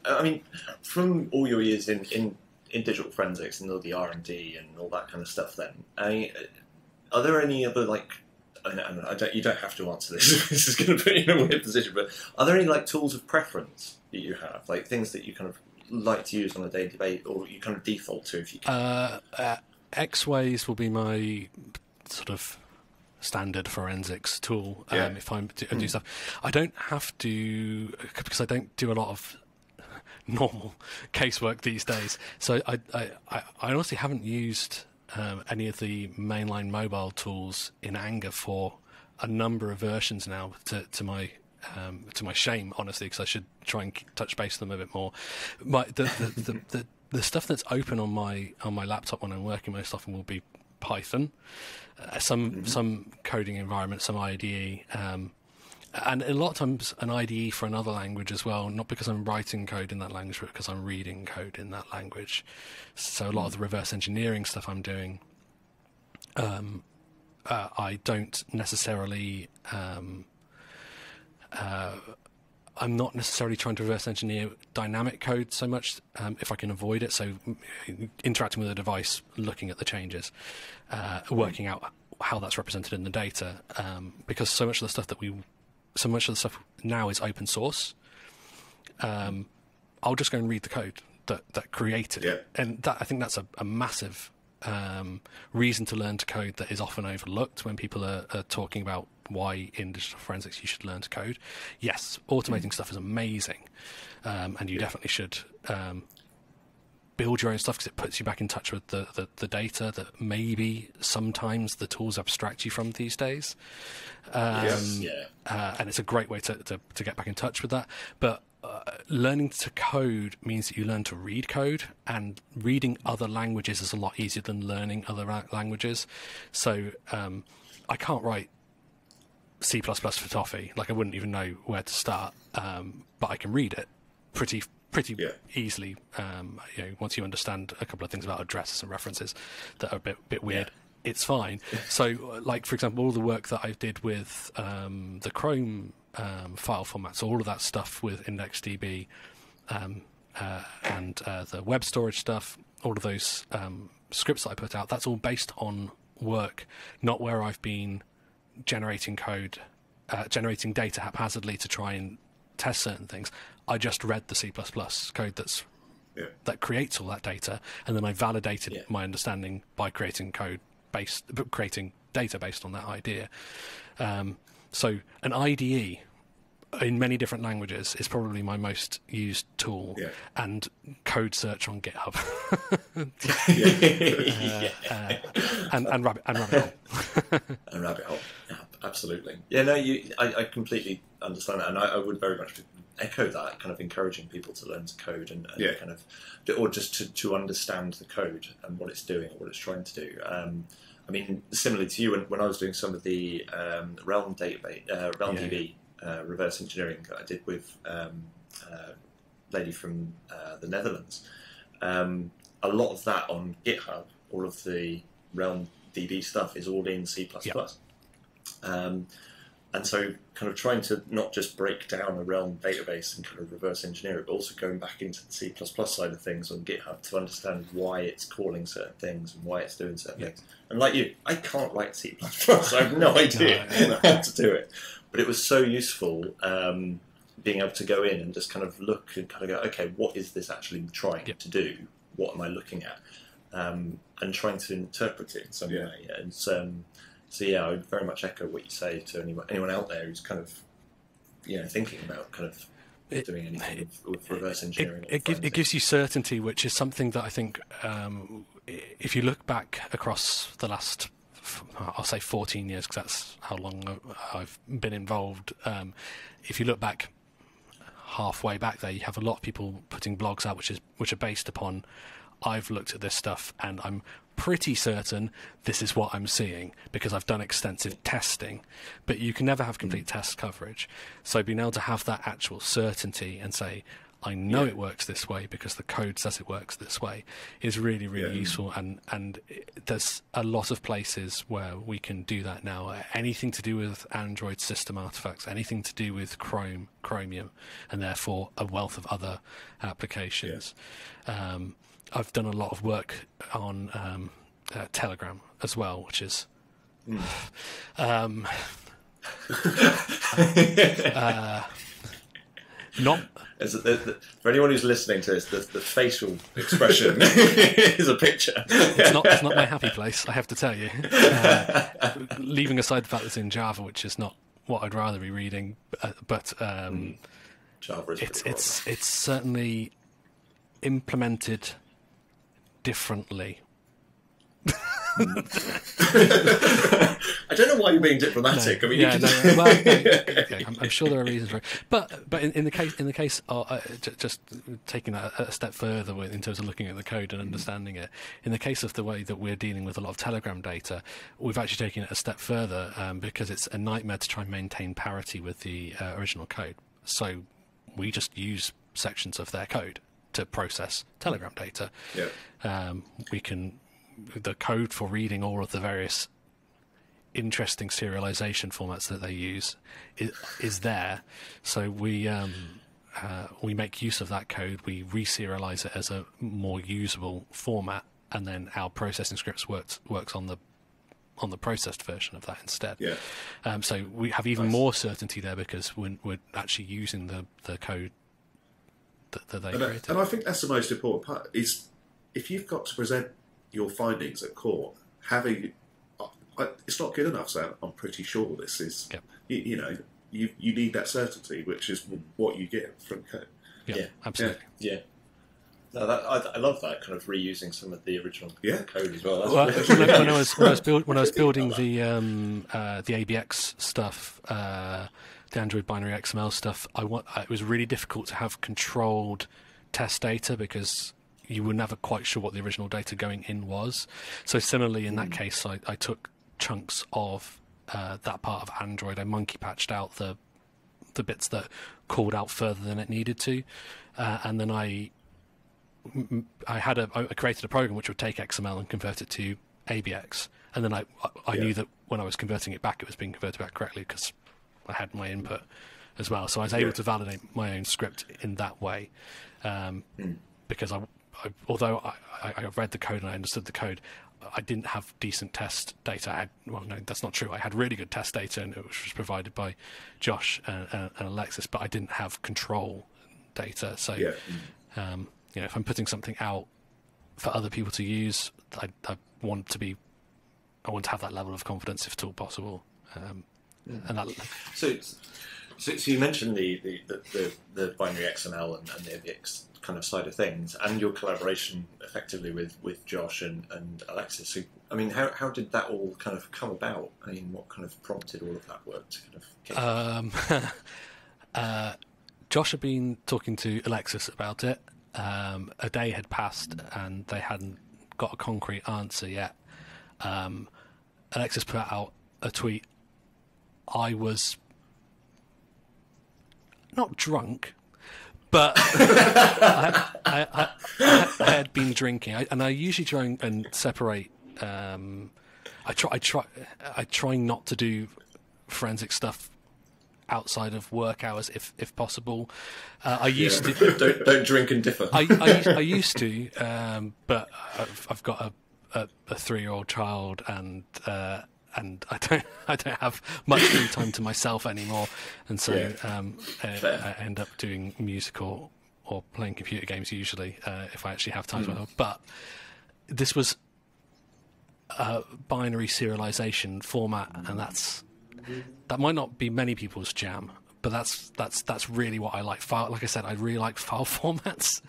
Speaker 1: I mean, from all your years in digital forensics and all the R&D and all that kind of stuff, then, are there any other, like, you don't have to answer this. This is going to put you in a weird position, but are there any like tools of preference that you have, like things that you kind of like to use on a daily basis, or you kind of default to if you can?
Speaker 3: X-Ways will be my sort of standard forensics tool. If I do stuff, I don't have to, because I don't do a lot of normal casework these days. So I honestly haven't used any of the mainline mobile tools in anger for a number of versions now, to my shame, honestly, because I should try and touch base with them a bit more. But the stuff that's open on my laptop when I'm working most often will be Python, some coding environment, some IDE, and a lot of times an IDE for another language as well, not because I'm writing code in that language, but because I'm reading code in that language. So a lot of the reverse engineering stuff I'm doing, I don't necessarily... I'm not necessarily trying to reverse engineer dynamic code so much, if I can avoid it. So interacting with a device, looking at the changes, working out how that's represented in the data, because so much of the stuff now is open source. I'll just go and read the code that created it, and I think that's a massive reason to learn to code that is often overlooked when people are talking about why in digital forensics you should learn to code. Yes, automating stuff is amazing, and you definitely should build your own stuff, because it puts you back in touch with the data that maybe sometimes the tools abstract you from these days. And it's a great way to get back in touch with that. But learning to code means that you learn to read code, and reading other languages is a lot easier than learning other languages. So I can't write C++ for toffee. Like, I wouldn't even know where to start, but I can read it pretty easily. Once you understand a couple of things about addresses and references that are a bit weird. it's fine. So, like, for example, all the work that I did with the Chrome file formats, all of that stuff with IndexedDB and the web storage stuff, all of those scripts that I put out, that's all based on work, not where I've been generating code, generating data haphazardly to try and test certain things. I just read the C++ code that creates all that data, and then I validated my understanding by creating data based on that idea. So an IDE in many different languages is probably my most used tool, and code search on GitHub, and RabbitHole.
Speaker 1: And RabbitHole, yeah, absolutely. Yeah, no, I completely understand that, and I would very much echo that, kind of encouraging people to learn to code and kind of, or just to understand the code and what it's doing or what it's trying to do. I mean, similarly to you, when I was doing some of the Realm DB reverse engineering that I did with a lady from the Netherlands, a lot of that on GitHub, all of the Realm DB stuff is all in C++. And so kind of trying to not just break down a Realm database and kind of reverse engineer it, but also going back into the C++ side of things on GitHub to understand why it's calling certain things and why it's doing certain things. And like you, I can't write C++, so I have no idea how to do it. But it was so useful being able to go in and just kind of look and kind of go, okay, what is this actually trying to do? What am I looking at? And trying to interpret it in some way. And so yeah, I would very much echo what you say to anyone out there who's kind of, thinking about kind of doing anything with reverse engineering.
Speaker 3: It gives you certainty, which is something that I think, if you look back across the last, I'll say 14 years, because that's how long I've been involved. If you look back halfway back there, you have a lot of people putting blogs out, which are based upon, I've looked at this stuff and I'm pretty certain this is what I'm seeing because I've done extensive testing. But you can never have complete test coverage. So being able to have that actual certainty and say, I know it works this way because the code says it works this way is really, really useful. And there's a lot of places where we can do that now. Anything to do with Android system artifacts, anything to do with Chromium, and therefore a wealth of other applications. I've done a lot of work on Telegram as well, which is not...
Speaker 1: For anyone who's listening to this, the facial expression is a picture.
Speaker 3: It's not my happy place, I have to tell you. Leaving aside the fact that it's in Java, which is not what I'd rather be reading, but
Speaker 1: Java is
Speaker 3: it's certainly implemented differently.
Speaker 1: I don't know why you're being diplomatic.
Speaker 3: No, I'm sure there are reasons for it. But in the case of just taking that a step further in terms of looking at the code and understanding it, in the case of the way that we're dealing with a lot of Telegram data, we've actually taken it a step further because it's a nightmare to try and maintain parity with the original code. So we just use sections of their code to process Telegram data. The code for reading all of the various interesting serialization formats that they use is there. So we make use of that code. We reserialize it as a more usable format, and then our processing scripts works on the processed version of that instead. So we have even more certainty there because we're actually using the code that they created.
Speaker 2: And I think that's the most important part, is if you've got to present your findings at court, it's not good enough saying, I'm pretty sure this is, you need that certainty, which is what you get from code.
Speaker 3: Absolutely.
Speaker 1: No, I love that kind of reusing some of the original code as well.
Speaker 3: When I was building the ABX stuff, the Android binary XML stuff, it was really difficult to have controlled test data because you were never quite sure what the original data going in was. So similarly, in that case, I took chunks of that part of Android. I monkey patched out the bits that called out further than it needed to, and then I created a program which would take XML and convert it to ABX, and then I knew that when I was converting it back, it was being converted back correctly because I had my input as well. So I was able to validate my own script in that way, because although I read the code and I understood the code, I didn't have decent test data. Well, no, that's not true. I had really good test data, which was provided by Josh and Alexis, but I didn't have control data. So, if I'm putting something out for other people to use, I want to have that level of confidence if at all possible. And that. So
Speaker 1: you mentioned the binary XML and the AVX kind of side of things, and your collaboration effectively with Josh and Alexis. So, I mean, how did that all kind of come about? I mean, what kind of prompted all of that work to kind of
Speaker 3: Josh had been talking to Alexis about it. A day had passed and they hadn't got a concrete answer yet. Alexis put out a tweet. I was not drunk, but I had been drinking, and I usually try and separate. I try not to do forensic stuff outside of work hours, if possible. I used to
Speaker 1: don't drink and differ.
Speaker 3: I used to, but I've got a 3-year-old child, and I don't have much free time to myself anymore, and so I end up doing music or playing computer games usually if I actually have time to myself. But this was a binary serialization format, and that might not be many people's jam, but that's really what I like. Like I said, I really like file formats,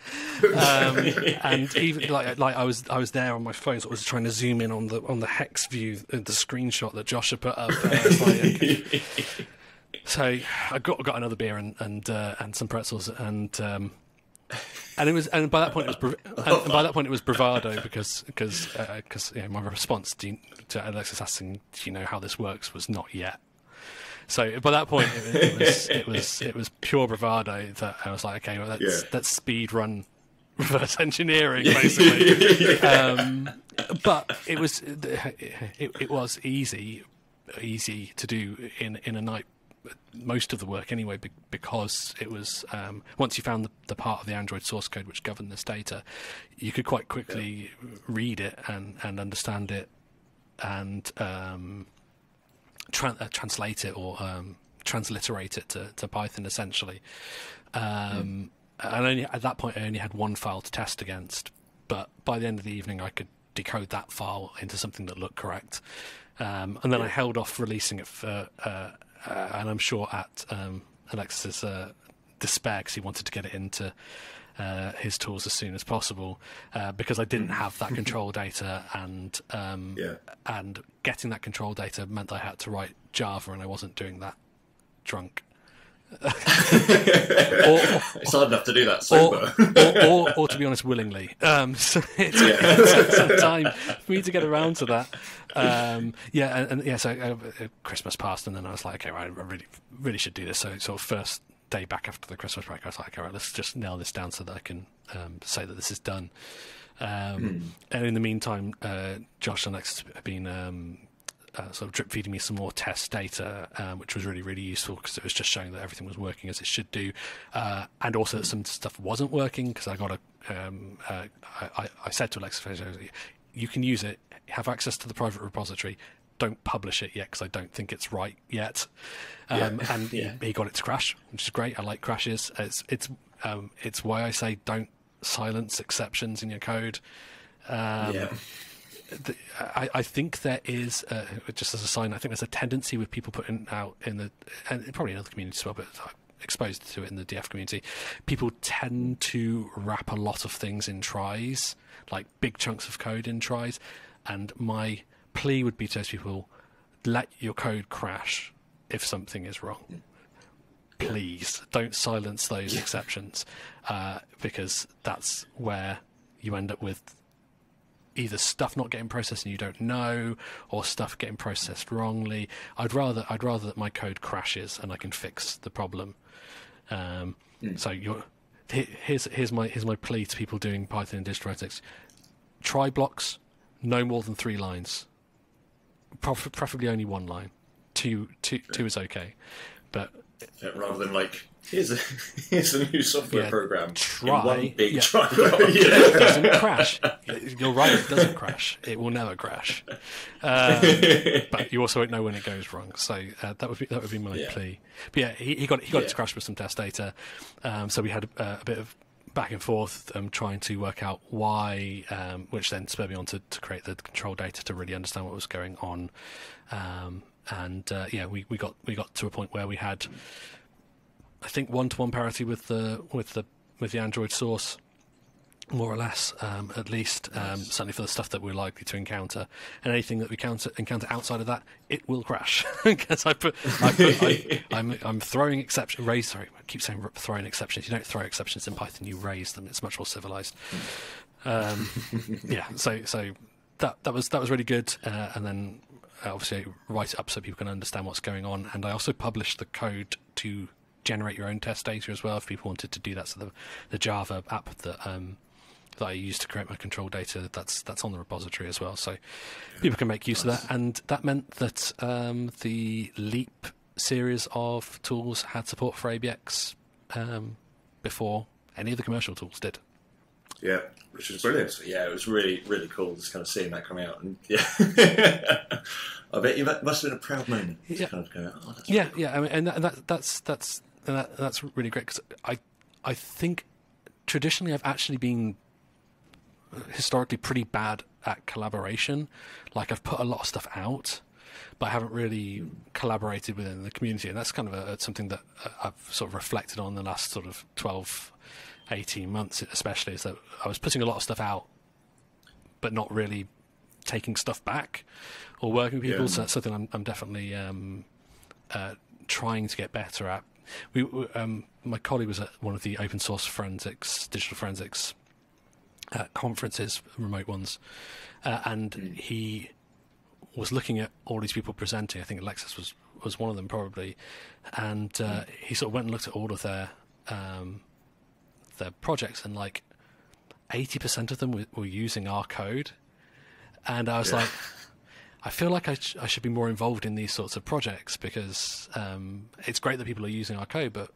Speaker 3: and even like I was there on my phone, so I was trying to zoom in on the hex view, the screenshot that Josh had put up. So I got another beer and some pretzels, and by that point it was bravado because my response to Alexis asking, do you know how this works, was not yet. So by that point, it was pure bravado that I was like, okay, well, let's speed run reverse engineering, basically. But it was easy to do in a night. Most of the work anyway, because it was once you found the part of the Android source code which governed this data, you could quite quickly read it and understand it and translate it or transliterate it to Python essentially. And at that point I only had one file to test against, but by the end of the evening I could decode that file into something that looked correct, and then I held off releasing it for and I'm sure at Alexis's despair, because he wanted to get it into his tools as soon as possible, because I didn't have that control data, and getting that control data meant I had to write Java, and I wasn't doing that drunk.
Speaker 1: It's hard enough to do that sober.
Speaker 3: or to be honest, willingly. So it took some time for me to get around to that. So Christmas passed, and then I was like, okay, right, I really should do this. So sort of first day back after the Christmas break, I was like, all right, let's just nail this down so that I can say that this is done. And in the meantime, Josh and Alex have been sort of drip feeding me some more test data, which was really, really useful because it was just showing that everything was working as it should do, and also that some stuff wasn't working because I got I said to Alexa, you can use it, have access to the private repository, don't publish it yet because I don't think it's right yet. He got it to crash, which is great. I like crashes. It's why I say don't silence exceptions in your code. I think there is, just as a sign, I think there's a tendency with people putting out and probably in other communities as well, but I'm exposed to it in the DF community, people tend to wrap a lot of things in tries, like big chunks of code in tries, and my plea would be to those people, let your code crash if something is wrong. Please don't silence those exceptions, because that's where you end up with either stuff not getting processed and you don't know, or stuff getting processed wrongly. I'd rather that my code crashes and I can fix the problem. So here's my plea to people doing Python and digital ethics: try blocks, no more than 3 lines. Preferably only 1 line. Two is okay, but
Speaker 1: rather than like here's a new software program.
Speaker 3: Try
Speaker 1: in one big try.
Speaker 3: It doesn't crash. You're right. It doesn't crash. It will never crash. But you also won't know when it goes wrong. So that would be my plea. But yeah, he got it to crash with some test data. So we had a bit of back and forth trying to work out why, which then spurred me on to create the control data to really understand what was going on. We got to a point where we had, I think, 1-to-1 parity with the Android source, more or less, at least, certainly for the stuff that we're likely to encounter. And anything that we encounter outside of that, it will crash. Because I'm throwing exceptions. I keep saying throwing exceptions. You don't throw exceptions in Python. You raise them. It's much more civilized. So that was really good. And then obviously write it up so people can understand what's going on. And I also published the code to generate your own test data as well if people wanted to do that. So the Java app that I use to create my control data, that's on the repository as well. So people can make use of that. And that meant that the Leap series of tools had support for ABX before any of the commercial tools did.
Speaker 2: Yeah, which is brilliant.
Speaker 1: So, yeah, it was really, really cool just kind of seeing that come out. And yeah, I bet you that must have been a proud moment. To kind of go, oh, that's really cool.
Speaker 3: I mean, and that's really great because I think traditionally I've actually been historically pretty bad at collaboration. Like I've put a lot of stuff out, but I haven't really collaborated within the community, and that's kind of something that I've sort of reflected on the last sort of 12, 18 months especially, is that I was putting a lot of stuff out but not really taking stuff back or working with people. So that's something I'm definitely trying to get better at. My colleague was at one of the open source digital forensics conferences, remote ones, and he was looking at all these people presenting. I think Alexis was one of them probably, and he sort of went and looked at all of their projects, and like 80% of them were using our code, and I was like, I feel like I should be more involved in these sorts of projects because it's great that people are using our code, but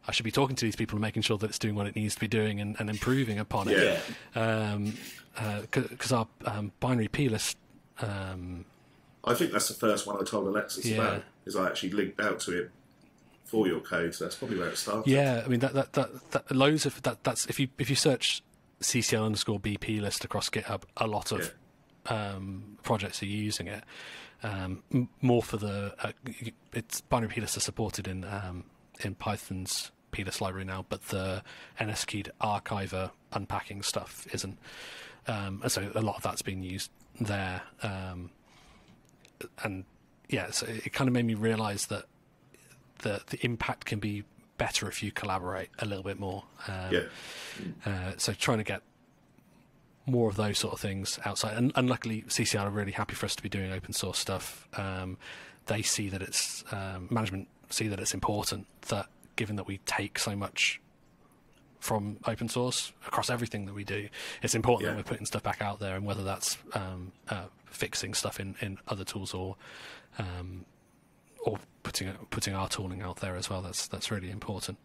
Speaker 3: I should be talking to these people and making sure that it's doing what it needs to be doing and improving upon it. Because our binary P list.
Speaker 2: I think that's the first one I told Alexis about. Is I actually linked out to it for your code, so that's probably where it started. Yeah,
Speaker 3: I mean that loads of that. That's if you search CCL_BP list across GitHub, a lot of projects are using it. More for it's binary P lists are supported in Python's plist library now, but the NSKeyed archiver unpacking stuff isn't. And so a lot of that's being used there. So it kind of made me realise that the impact can be better if you collaborate a little bit more. So trying to get more of those sort of things outside. And luckily, CCL are really happy for us to be doing open source stuff. They see that it's management see that it's important that, given that we take so much from open source across everything that we do, it's important that we're putting stuff back out there, and whether that's fixing stuff in other tools or putting our tooling out there as well. That's really important.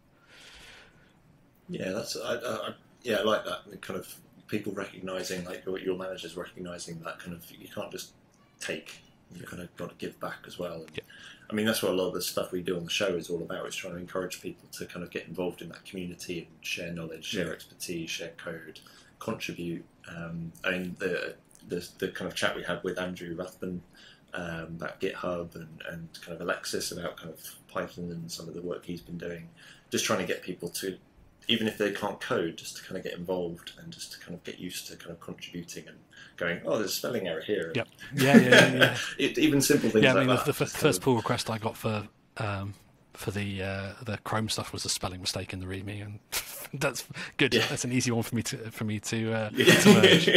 Speaker 1: Yeah, I like that kind of people recognising, like your managers recognising that kind of you can't just take, you kind of got to give back as well. And, I mean, that's what a lot of the stuff we do on the show is all about, is trying to encourage people to kind of get involved in that community and share knowledge, share expertise, share code, contribute. I mean, the kind of chat we had with Andrew Rathbun about GitHub and kind of Alexis about kind of Python and some of the work he's been doing, just trying to get people to, even if they can't code, just to kind of get involved and just to kind of get used to kind of contributing and going, oh, there's a spelling error here.
Speaker 3: Yep. Yeah.
Speaker 1: Even simple things like that. Yeah, I mean,
Speaker 3: the first pull request I got for the Chrome stuff was a spelling mistake in the README, and that's good. Yeah. That's an easy one for me to merge.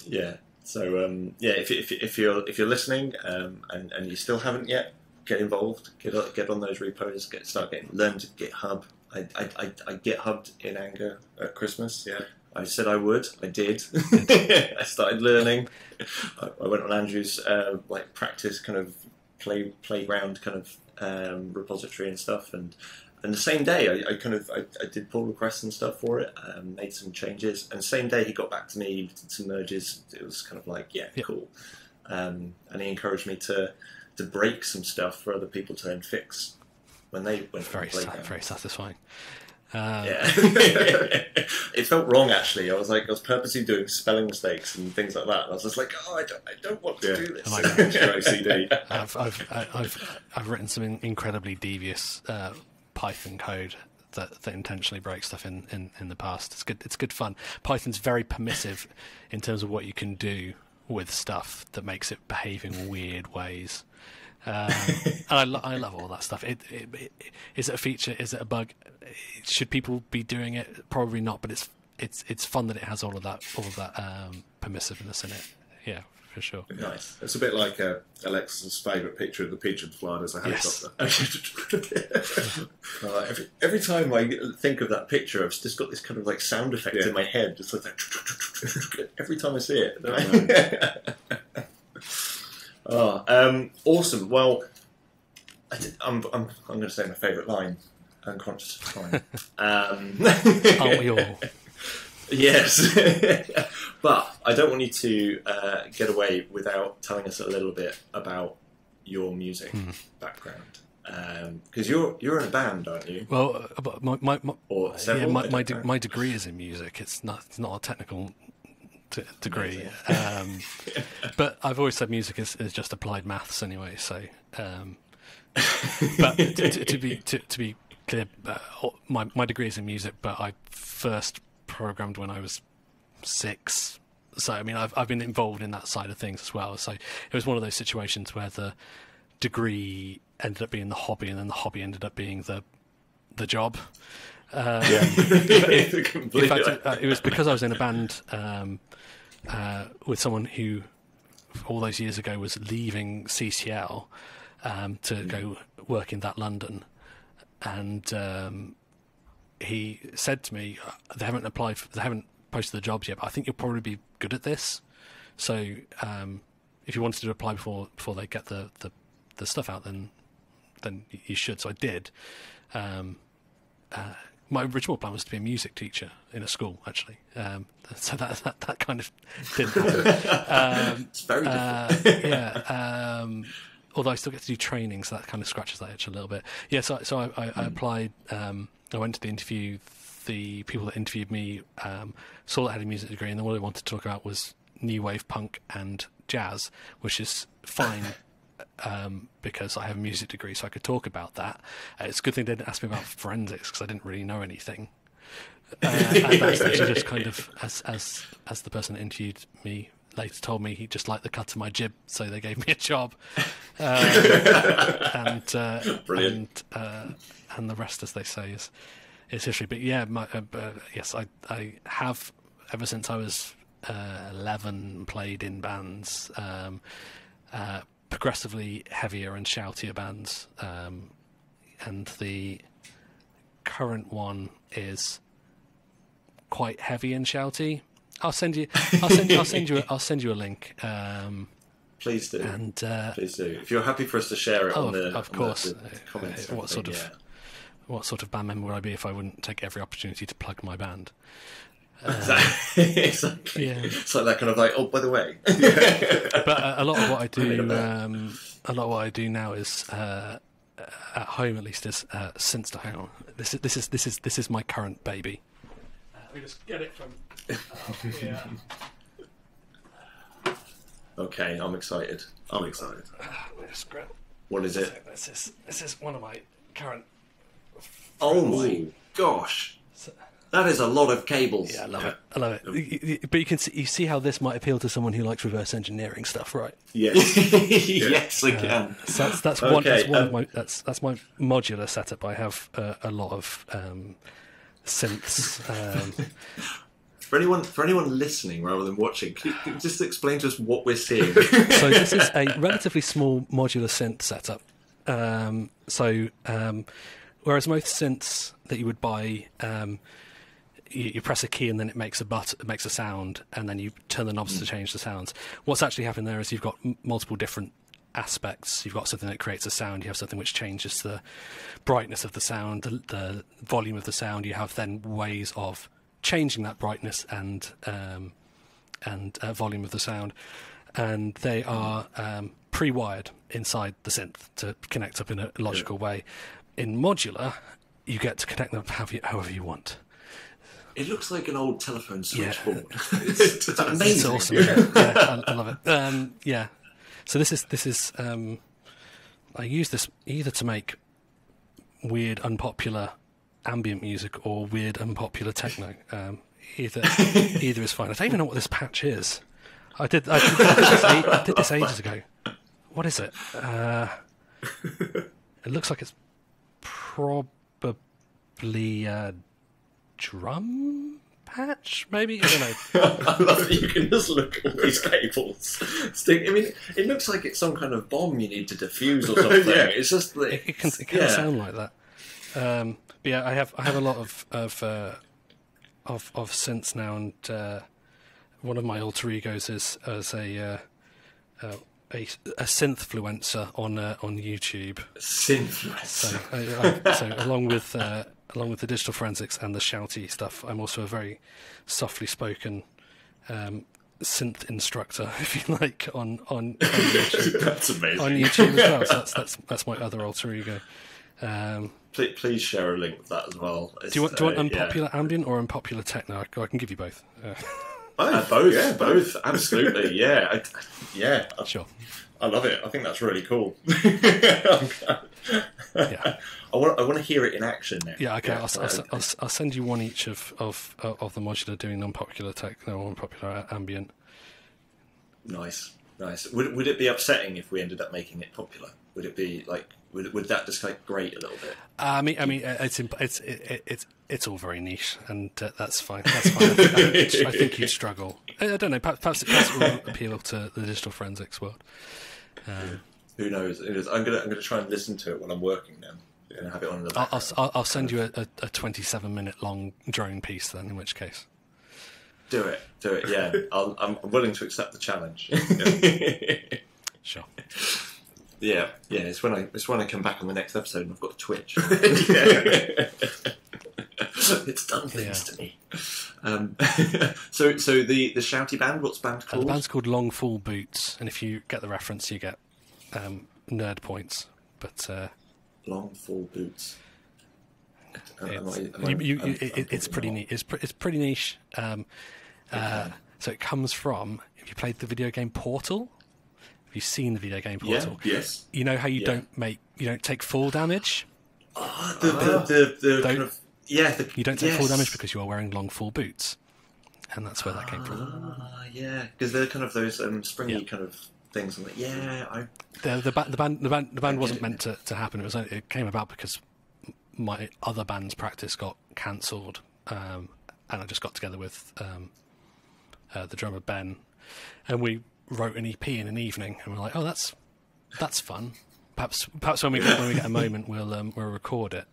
Speaker 1: Yeah. So if you're listening and you still haven't yet, get involved. Get on those repos. Learn to GitHub. I GitHubbed in anger at Christmas.
Speaker 2: Yeah.
Speaker 1: I said I would. I did. I started learning. I went on Andrew's like practice kind of playground kind of repository and stuff, and the same day I did pull requests and stuff for it, made some changes, and the same day he got back to me, did some merges. It was kind of like cool, and he encouraged me to break some stuff for other people to then fix when they went.
Speaker 3: Very satisfying.
Speaker 1: It felt wrong actually. I was purposely doing spelling mistakes and things like that. And I was just like, I don't want to do this.
Speaker 2: OCD.
Speaker 3: I've written some incredibly devious Python code that intentionally breaks stuff in the past. It's good fun. Python's very permissive in terms of what you can do with stuff that makes it behave in weird ways. And I love all that stuff. Is it a feature? Is it a bug? Should people be doing it? Probably not. But it's fun that it has all of that permissiveness in it. Yeah, for sure.
Speaker 1: Nice.
Speaker 2: It's a bit like Alex's favourite picture of the pigeon flying as a helicopter.
Speaker 1: Yes. Every time I think of that picture, I've just got this kind of like sound effect in my head. It's like that. Every time I see it. Awesome. Well, I'm going to say my favourite line. Unconscious of time.
Speaker 3: Aren't we all?
Speaker 1: Yes. But I don't want you to get away without telling us a little bit about your music background. Because you're in a band, aren't you?
Speaker 3: Well, my degree is in music. It's not a technical degree, but I've always said music is just applied maths anyway. So, but to be clear, my degree is in music, but I first programmed when I was 6. So I mean, I've been involved in that side of things as well. So it was one of those situations where the degree ended up being the hobby, and then the hobby ended up being the job. In fact, it was because I was in a band with someone who, all those years ago, was leaving CCL to go work in that London, and he said to me, "They haven't posted the jobs yet, but I think you'll probably be good at this. So if you wanted to apply before they get the stuff out, then you should." So I did. My original plan was to be a music teacher in a school, actually. So that kind of didn't happen.
Speaker 1: It's very different.
Speaker 3: Although I still get to do training, so that kind of scratches that itch a little bit. Yeah, so I applied. I went to the interview. The people that interviewed me saw that I had a music degree, and then what they wanted to talk about was new wave punk and jazz, which is fine. Because I have a music degree, so I could talk about that. It's a good thing they didn't ask me about forensics, because I didn't really know anything. And that's actually just kind of, as the person that interviewed me later told me, he just liked the cut of my jib, so they gave me a job. Brilliant. And the rest, as they say, is history. But yeah, yes, I have, ever since I was 11, played in bands. Progressively heavier and shoutier bands, and the current one is quite heavy and shouty. I'll send you a link.
Speaker 1: Please do.
Speaker 3: And
Speaker 1: please do. If you're happy for us to share it on the,
Speaker 3: of course.
Speaker 1: The comments.
Speaker 3: What sort of band member would I be if I wouldn't take every opportunity to plug my band?
Speaker 1: Exactly. Yeah. It's like that kind of like, oh, by the way.
Speaker 3: But a lot of what I do, now is at home, at least, is synths. Hang on, this is my current baby. Let me just get it from. Yeah.
Speaker 1: Okay, I'm excited.
Speaker 2: I'm excited.
Speaker 1: What is it?
Speaker 3: This is one of my current.
Speaker 1: Oh my gosh. That is a lot of cables.
Speaker 3: Yeah, I love it. But you see how this might appeal to someone who likes reverse engineering stuff, right?
Speaker 2: Yes.
Speaker 1: Yes, I can.
Speaker 3: So that's one of my that's my modular setup. I have a lot of synths.
Speaker 1: For anyone listening rather than watching, can you just explain to us what we're seeing?
Speaker 3: So this is a relatively small modular synth setup. Whereas most synths that you would buy, you press a key and then it makes a sound, and then you turn the knobs to change the sounds. What's actually happening there is you've got multiple different aspects. You've got something that creates a sound, you have something which changes the brightness of the sound, the volume of the sound. You have then ways of changing that brightness and volume of the sound, and they are pre-wired inside the synth to connect up in a logical way. In Modular, you get to connect them however you want.
Speaker 1: It looks like an old telephone switchboard.
Speaker 3: It's amazing. It's awesome. Yeah, I love it. Yeah. So this is I use this either to make weird, unpopular ambient music or weird, unpopular techno. Either is fine. I don't even know what this patch is. I did this ages ago. What is it? It looks like it's probably a drum patch, maybe? I don't know.
Speaker 1: I love that you can just look at all these cables. I mean, it looks like it's some kind of bomb you need to defuse or something. Yeah. It's just like,
Speaker 3: it can sound like that. But yeah, I have a lot of synths now, and one of my alter egos is as a synthfluencer on YouTube.
Speaker 1: Synthfluencer.
Speaker 3: So along with the digital forensics and the shouty stuff, I'm also a very softly spoken synth instructor, if you like, on YouTube.
Speaker 1: That's amazing.
Speaker 3: On YouTube as well. So that's my other alter ego.
Speaker 1: Please share a link with that as well.
Speaker 3: Do you want unpopular ambient or unpopular techno? I can give you both.
Speaker 1: Both. Yeah, both. Absolutely. Yeah.
Speaker 3: Sure.
Speaker 1: I love it. I think that's really cool.
Speaker 3: Yeah.
Speaker 1: I want to hear it in action now.
Speaker 3: Yeah. Okay. I'll send you one each of the modular doing unpopular techno or unpopular ambient.
Speaker 1: Nice. Would it be upsetting if we ended up making it popular? Would it be like? Would that just like grate a little bit?
Speaker 3: I mean, it's all very niche, and that's fine. That's fine. I think you'd struggle. I don't know. Perhaps it will appeal to the digital forensics world.
Speaker 1: Who knows? I'm gonna try and listen to it when I'm working now. And have it on in the background.
Speaker 3: I'll send you a 27-minute long drone piece then. In which case,
Speaker 1: do it. Yeah, I'm willing to accept the challenge.
Speaker 3: Sure.
Speaker 1: Yeah. It's when I come back on the next episode and I've got a twitch. It's done things to me. So the Shouty Band, what's the band called?
Speaker 3: The band's called LongFallBoots, and if you get the reference, you get nerd points. But
Speaker 1: LongFallBoots.
Speaker 3: It's pretty neat. It's pretty niche. So it comes from. Have you played the video game Portal? Have you seen the video game Portal?
Speaker 1: Yeah, yes.
Speaker 3: You know how you don't take fall damage? You don't take fall damage because you are wearing LongFallBoots. And that's where that came from.
Speaker 1: Yeah, because they're kind of those springy kind of things. I'm like,
Speaker 3: The band wasn't meant to happen. It came about because my other band's practice got cancelled, and I just got together with the drummer Ben, and we wrote an EP in an evening, and we're like, oh, that's fun. Perhaps when we get a moment, we'll record it,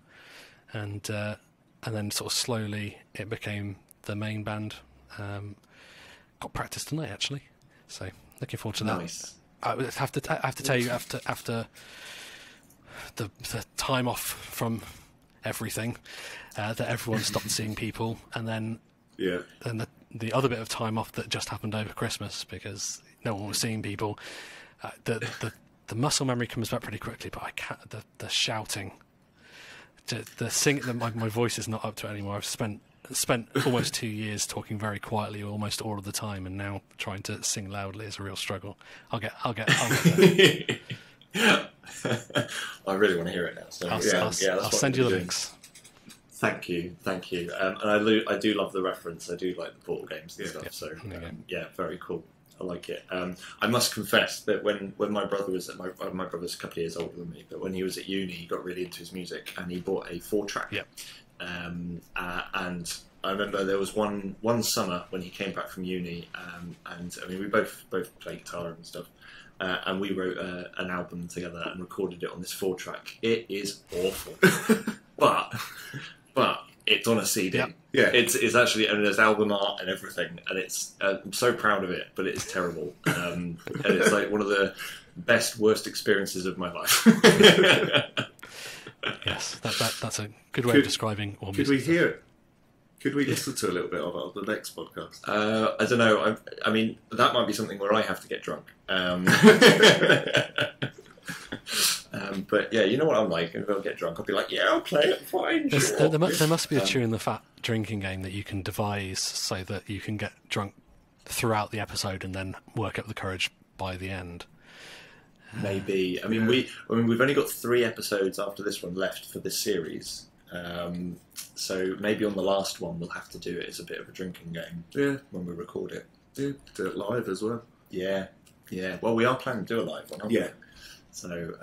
Speaker 3: and then sort of slowly it became the main band. Got practice tonight actually, so looking forward to that.
Speaker 1: Nice.
Speaker 3: I have to tell you after the time off from everything, that everyone stopped seeing people, and then the other bit of time off that just happened over Christmas because no one was seeing people. The muscle memory comes back pretty quickly, but I can't. The shouting, the singing. My voice is not up to it anymore. I've spent almost 2 years talking very quietly almost all of the time, and now trying to sing loudly is a real struggle. I'll get there.
Speaker 1: I really want to hear it now. So
Speaker 3: I'll send you the links.
Speaker 1: Thank you. And I do love the reference. I do like the Portal games and stuff. So very cool. I like it. I must confess that when my brother was my brother's a couple of years older than me, but when he was at uni, he got really into his music and he bought a 4-track.
Speaker 3: Yep.
Speaker 1: And I remember there was one summer when he came back from uni, and I mean we both play guitar and stuff, and we wrote an album together and recorded it on this 4-track. It is awful, but it on a CD.
Speaker 3: Yep.
Speaker 2: Yeah.
Speaker 1: It's actually, and there's album art and everything, and it's I'm so proud of it, but it's terrible. And it's like one of the worst experiences of my life.
Speaker 3: Yes, that's a good way of describing all music.
Speaker 2: Could we hear it? Could we listen to a little bit of it on the next podcast?
Speaker 1: I don't know. I mean, that might be something where I have to get drunk. But yeah, you know what I'm like. If I'll get drunk, I'll be like, yeah, I'll play it, fine. Sure.
Speaker 3: There must be a chewing the fat drinking game that you can devise so that you can get drunk throughout the episode and then work up the courage by the end.
Speaker 1: Maybe. I mean, we've only got 3 episodes after this one left for this series. So maybe on the last one we'll have to do it as a bit of a drinking game.
Speaker 2: Yeah.
Speaker 1: When we record it.
Speaker 2: Yeah. Do it live as well.
Speaker 1: Yeah. Well, we are planning to do a live one, aren't we?
Speaker 2: Yeah.
Speaker 1: So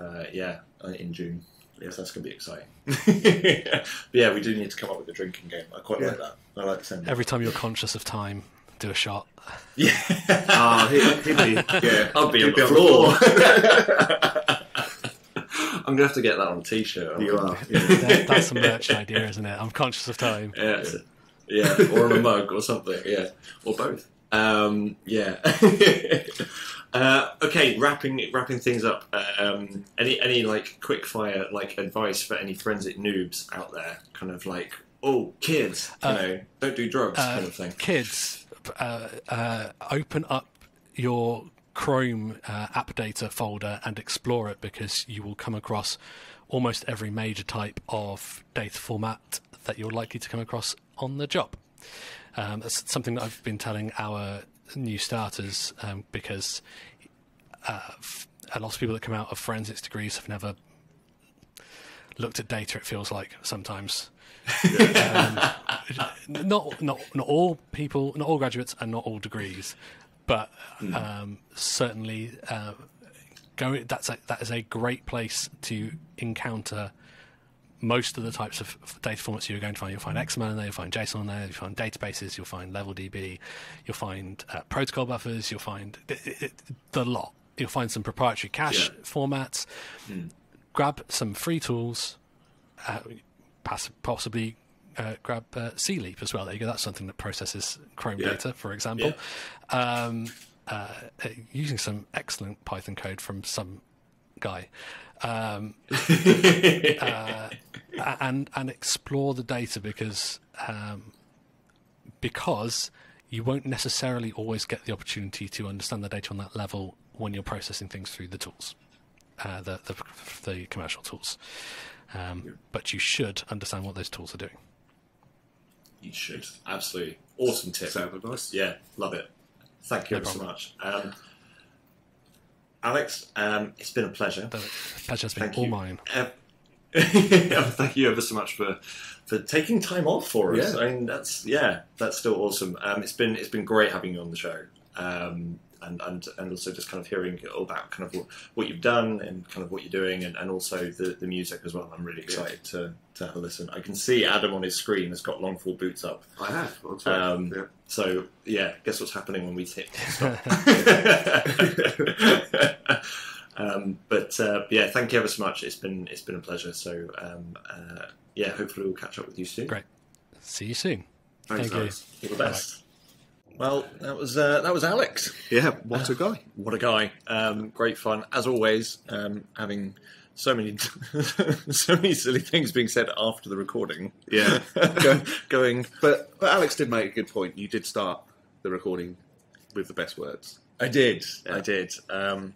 Speaker 1: in June. Yes, that's going to be exciting. But yeah, we do need to come up with a drinking game. I quite like that. I like the sound.
Speaker 3: Every time you're conscious of time, do a shot.
Speaker 1: Yeah.
Speaker 2: He'd be. Yeah.
Speaker 1: I'll be on the floor. I'm going to have to get that on a t-shirt.
Speaker 2: You are.
Speaker 3: That's a merch idea, isn't it? I'm conscious of time.
Speaker 1: Yeah, or on a mug or something. Yeah, or both. Yeah. Okay, wrapping things up. Any like quick fire like advice for any forensic noobs out there? Kind of like, oh, kids, don't do drugs, kind of thing.
Speaker 3: Kids, open up your Chrome app data folder and explore it, because you will come across almost every major type of data format that you're likely to come across on the job. That's something that I've been telling our new starters, because a lot of people that come out of forensics degrees have never looked at data, it feels like sometimes. Not all people, not all graduates, and not all degrees, but certainly that is a great place to encounter most of the types of data formats you're going to find. You'll find XML in there, you'll find JSON in there, you'll find databases, you'll find LevelDB, you'll find protocol buffers, you'll find the lot. You'll find some proprietary cache formats. Grab some free tools, possibly grab CLeap as well. There you go. That's something that processes Chrome data, for example. Using some excellent Python code from some guy. And explore the data, because you won't necessarily always get the opportunity to understand the data on that level when you're processing things through the tools, the commercial tools. But you should understand what those tools are doing.
Speaker 1: You should. Absolutely. Awesome tip.
Speaker 2: Sounded nice.
Speaker 1: Yeah, love it. Thank you so much. Alex, it's been a pleasure.
Speaker 3: The pleasure's been all mine.
Speaker 1: Thank you ever so much for taking time off for us.
Speaker 2: Yeah.
Speaker 1: I mean, that's still awesome. It's been great having you on the show, and also just kind of hearing all about kind of what you've done and kind of what you're doing, and also the music as well. I'm really excited to have a listen. I can see Adam on his screen has got LongFallBoots up.
Speaker 2: I have.
Speaker 1: So guess what's happening when we hit stop. But thank you ever so much. It's been a pleasure. So hopefully we'll catch up with you soon.
Speaker 3: Great. See you soon.
Speaker 2: Thanks,
Speaker 3: Thank you.
Speaker 2: Alex.
Speaker 1: All the best. Well, that was Alex.
Speaker 2: Yeah, what a guy.
Speaker 1: What a guy. Great fun as always. Having so many silly things being said after the recording.
Speaker 2: Yeah,
Speaker 1: going.
Speaker 2: But Alex did make a good point. You did start the recording with the best words.
Speaker 1: I did.
Speaker 2: Yeah.
Speaker 1: I did.
Speaker 2: Can't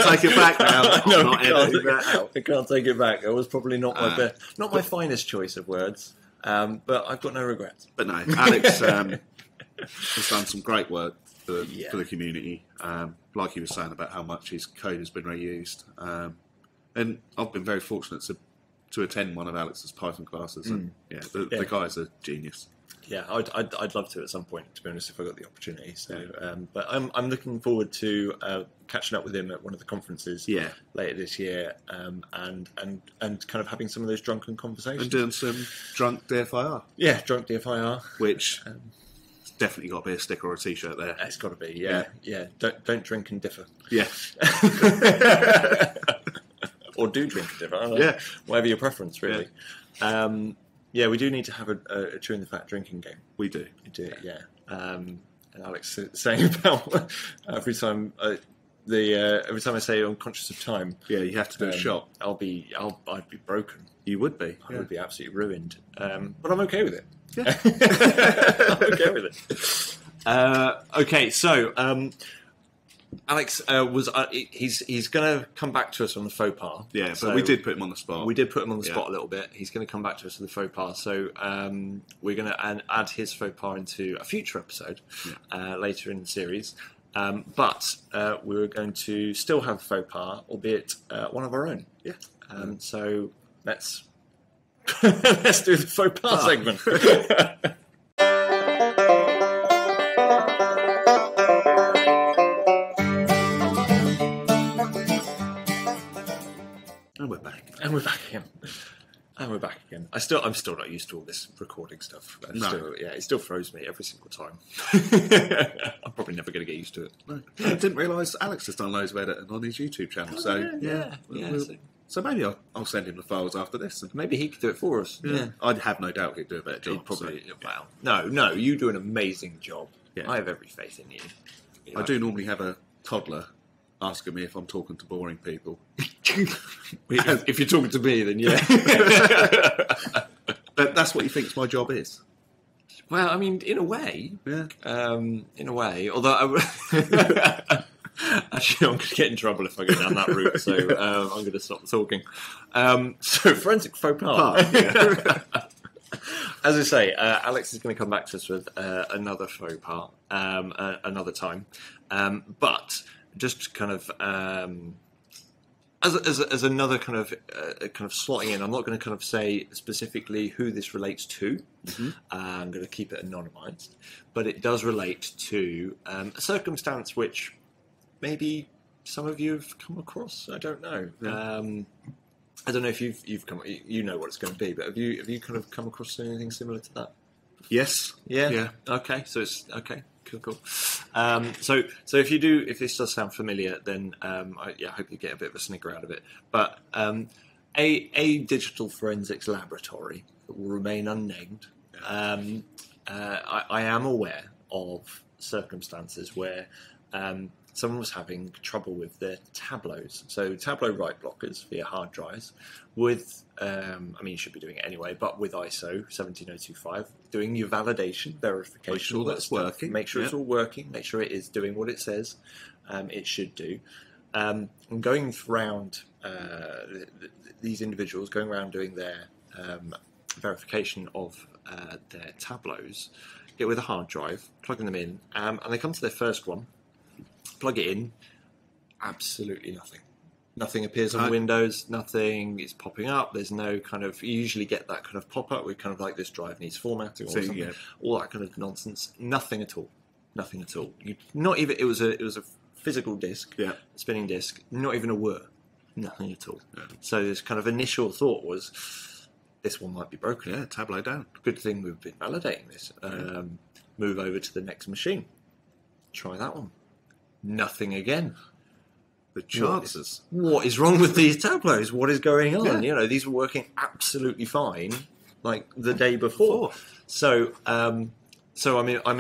Speaker 2: take it back now.
Speaker 1: I can't take it back. It was probably not my best, not my finest choice of words. But I've got no regrets.
Speaker 2: But no, Alex has done some great work for the community. Like he was saying about how much his code has been reused. And I've been very fortunate to attend one of Alex's Python classes. And the guy's a genius.
Speaker 1: Yeah, I'd love to at some point, to be honest, if I got the opportunity. So, but I'm looking forward to catching up with him at one of the conferences later this year, and kind of having some of those drunken conversations
Speaker 2: and doing some drunk DFIR.
Speaker 1: Yeah, drunk DFIR,
Speaker 2: which definitely got to be a sticker or a t-shirt there.
Speaker 1: It's got to be. Yeah. Don't drink and differ.
Speaker 2: Yeah.
Speaker 1: Or do drink a different. Whatever your preference, really. Yeah, we do need to have a chewing the fat drinking game.
Speaker 2: We do.
Speaker 1: And Alex is saying about every time every time I say I'm conscious of time.
Speaker 2: Yeah, you have to do a shot.
Speaker 1: I'd be broken.
Speaker 2: You would be.
Speaker 1: I would be absolutely ruined. But I'm okay with it.
Speaker 2: Yeah.
Speaker 1: I'm okay with it. Okay, so Alex he's going to come back to us on the faux pas.
Speaker 2: Yeah, so we did put him on the spot.
Speaker 1: We did put him on the spot a little bit. He's going to come back to us with the faux pas. So we're going to add his faux pas into a future episode later in the series. But we're going to still have faux pas, albeit one of our own.
Speaker 2: Yeah.
Speaker 1: So let's let's do the faux pas segment.
Speaker 2: And we're back.
Speaker 1: And we're back again. I'm still not used to all this recording stuff. It still throws me every single time. I'm probably never going to get used to it.
Speaker 2: No. I didn't realise Alex has done loads of editing on his YouTube channel. So maybe I'll send him the files after this. And
Speaker 1: maybe he could do it for us. Yeah.
Speaker 2: I'd have no doubt he'd do a better job.
Speaker 1: He'd probably. Well, no, you do an amazing job. Yeah. I have every faith in you.
Speaker 2: I do normally have a toddler asking me if I'm talking to boring people.
Speaker 1: If you're talking to me, then yeah.
Speaker 2: But that's what he thinks my job is.
Speaker 1: Well, I mean, in a way.
Speaker 2: Yeah.
Speaker 1: In a way. Although, actually, I'm going to get in trouble if I go down that route, so I'm going to stop talking. So, forensic faux pas. As I say, Alex is going to come back to us with another faux pas another time. But just kind of as another kind of slotting in, I'm not going to kind of say specifically who this relates to. Mm-hmm. I'm going to keep it anonymized, but it does relate to a circumstance which maybe some of you have come across. I don't know. Yeah. I don't know if you've come. You know what it's going to be, but have you kind of come across anything similar to that?
Speaker 2: Yes.
Speaker 1: Yeah. Okay. So it's okay. Cool. So if this does sound familiar, then I hope you get a bit of a snicker out of it. But a digital forensics laboratory that will remain unnamed. I am aware of circumstances where someone was having trouble with their tableaus. So Tableau write blockers via hard drives with, you should be doing it anyway, but with ISO 17025, doing your validation, verification.
Speaker 2: Make sure that's working.
Speaker 1: Make sure it's all working. Make sure it is doing what it says it should do. And going around, these individuals going around doing their verification of their tableaus, get with a hard drive, plugging them in, and they come to their first one, plug it in, absolutely nothing. Nothing appears on Windows, nothing is popping up, there's no kind of, you usually get that kind of pop-up with kind of like this drive needs formatting or something, all that kind of nonsense. Nothing at all. Not even, it was a physical disk, spinning disk, not even a whir. Nothing at all. Yeah. So this kind of initial thought was, this one might be broken.
Speaker 2: Yeah, Tableau down.
Speaker 1: Good thing we've been validating this. Move over to the next machine. Try that one. Nothing again.
Speaker 2: The chances.
Speaker 1: What is wrong with these tableaus? What is going on? Yeah. These were working absolutely fine, like the day before. So I'm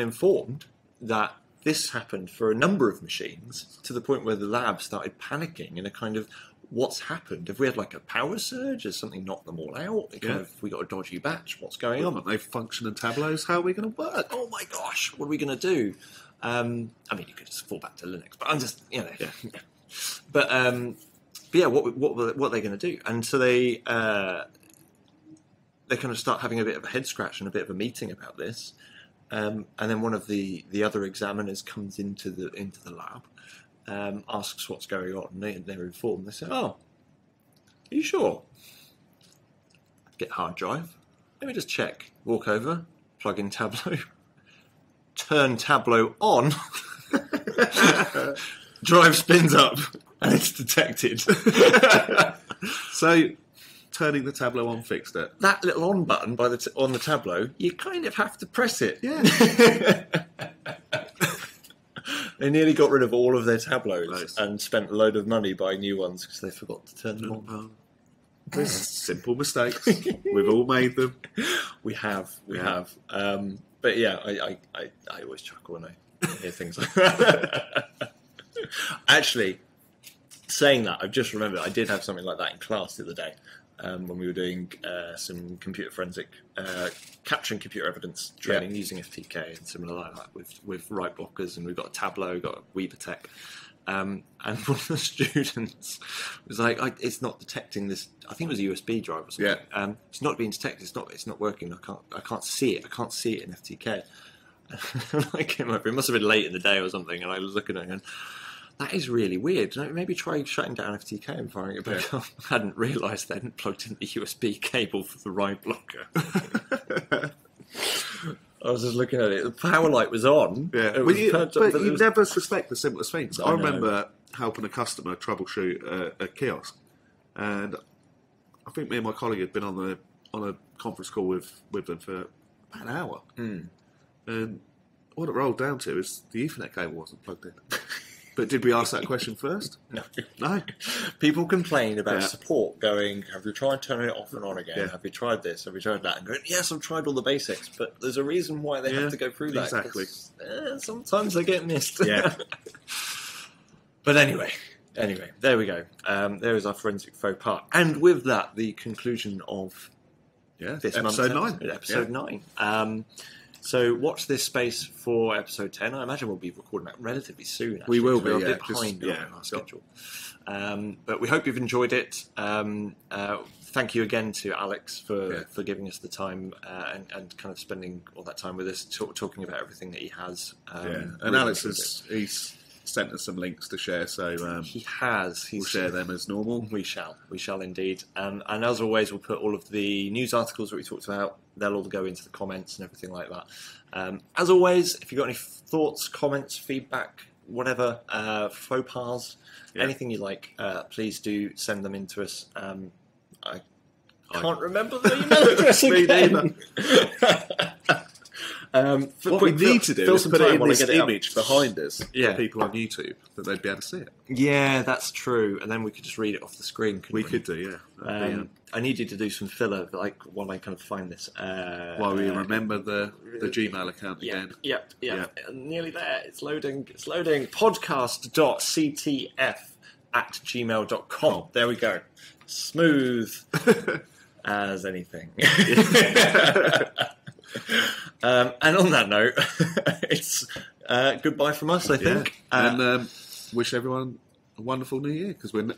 Speaker 1: informed that this happened for a number of machines to the point where the lab started panicking in a kind of, what's happened? Have we had like a power surge? Has something knocked them all out? We got a dodgy batch? What's going on?
Speaker 2: They functioning tableaus. How are we going to work?
Speaker 1: Oh my gosh, what are we going to do? You could just fall back to Linux, but I'm just, But what are they going to do? And so they kind of start having a bit of a head scratch and a bit of a meeting about this. And then one of the other examiners comes into the lab, asks what's going on, and they're informed. They say, "Oh, are you sure?" Get hard drive. Let me just check. Walk over, plug in Tableau, turn Tableau on. Drive spins up and it's detected.
Speaker 2: So, turning the Tableau on fixed it.
Speaker 1: That little on button on the Tableau, you kind of have to press it.
Speaker 2: Yeah.
Speaker 1: They nearly got rid of all of their Tableaus and spent a load of money buying new ones because they forgot to turn them on.
Speaker 2: There's simple mistakes. We've all made them.
Speaker 1: We have. But yeah, I always chuckle when I hear things like that. Actually, saying that, I've just remembered I did have something like that in class the other day when we were doing some computer forensic, capturing computer evidence training using FTK and similar like that with write blockers, and we've got a Tableau, got a WeaverTech. And one of the students was like, "It's not detecting this." I think it was a USB drive or something.
Speaker 2: Yeah.
Speaker 1: It's not being detected. It's not working. I can't see it. I can't see it in FTK. And I came over. It must have been late in the day or something. And I was looking at it and that is really weird. Maybe try shutting down FTK and firing it back up. I hadn't realised they hadn't plugged in the USB cable for the write blocker. I was just looking at it. The power light was on.
Speaker 2: Yeah, but you never suspect the simplest things. I remember helping a customer troubleshoot a kiosk, and I think me and my colleague had been on a conference call with them for about an hour. And what it rolled down to is the Ethernet cable wasn't plugged in. But did we ask that question first? No.
Speaker 1: People complain about support going, have you tried turning it off and on again?
Speaker 2: Yeah.
Speaker 1: Have you tried this? Have you tried that? And going, yes, I've tried all the basics, but there's a reason why they have to go through that.
Speaker 2: Exactly.
Speaker 1: Sometimes they get missed.
Speaker 2: Yeah.
Speaker 1: But anyway, there we go. There is our forensic faux pas. And with that, the conclusion of this
Speaker 2: episode 9.
Speaker 1: Episode 9. So watch this space for episode 10. I imagine we'll be recording that relatively soon. Actually,
Speaker 2: we will be.
Speaker 1: We're a bit behind on our schedule. But we hope you've enjoyed it. Thank you again to Alex for giving us the time and kind of spending all that time with us, talking about everything that he has.
Speaker 2: And really Alex he's sent us some links to share, so
Speaker 1: he has.
Speaker 2: We'll share them as normal.
Speaker 1: We shall indeed. And as always, we'll put all of the news articles that we talked about. They'll all go into the comments and everything like that. As always, if you've got any thoughts, comments, feedback, whatever, faux pas, anything you like, please do send them in to us. I can't remember the email address again.
Speaker 2: What we need to do is put it in this image behind us for people on YouTube, that they'd be able to see it. Yeah,
Speaker 1: that's true. And then we could just read it off the screen, couldn't we?
Speaker 2: We could do,
Speaker 1: I need you to do some filler, while I kind of find this.
Speaker 2: While we remember the Gmail account again.
Speaker 1: Yep. Nearly there. It's loading. Podcast.ctf@gmail.com. There we go. Smooth as anything. And on that note, it's goodbye from us, I think.
Speaker 2: And wish everyone a wonderful new year, because the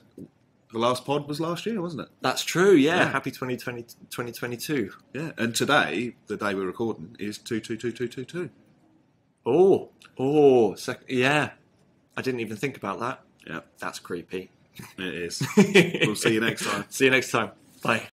Speaker 2: last pod was last year, wasn't it?
Speaker 1: That's true, yeah. Happy 2022.
Speaker 2: Yeah, and today, the day we're recording, is 2222222.
Speaker 1: Yeah. I didn't even think about that.
Speaker 2: Yeah.
Speaker 1: That's creepy.
Speaker 2: It is. We'll see you next time.
Speaker 1: See you next time. Bye.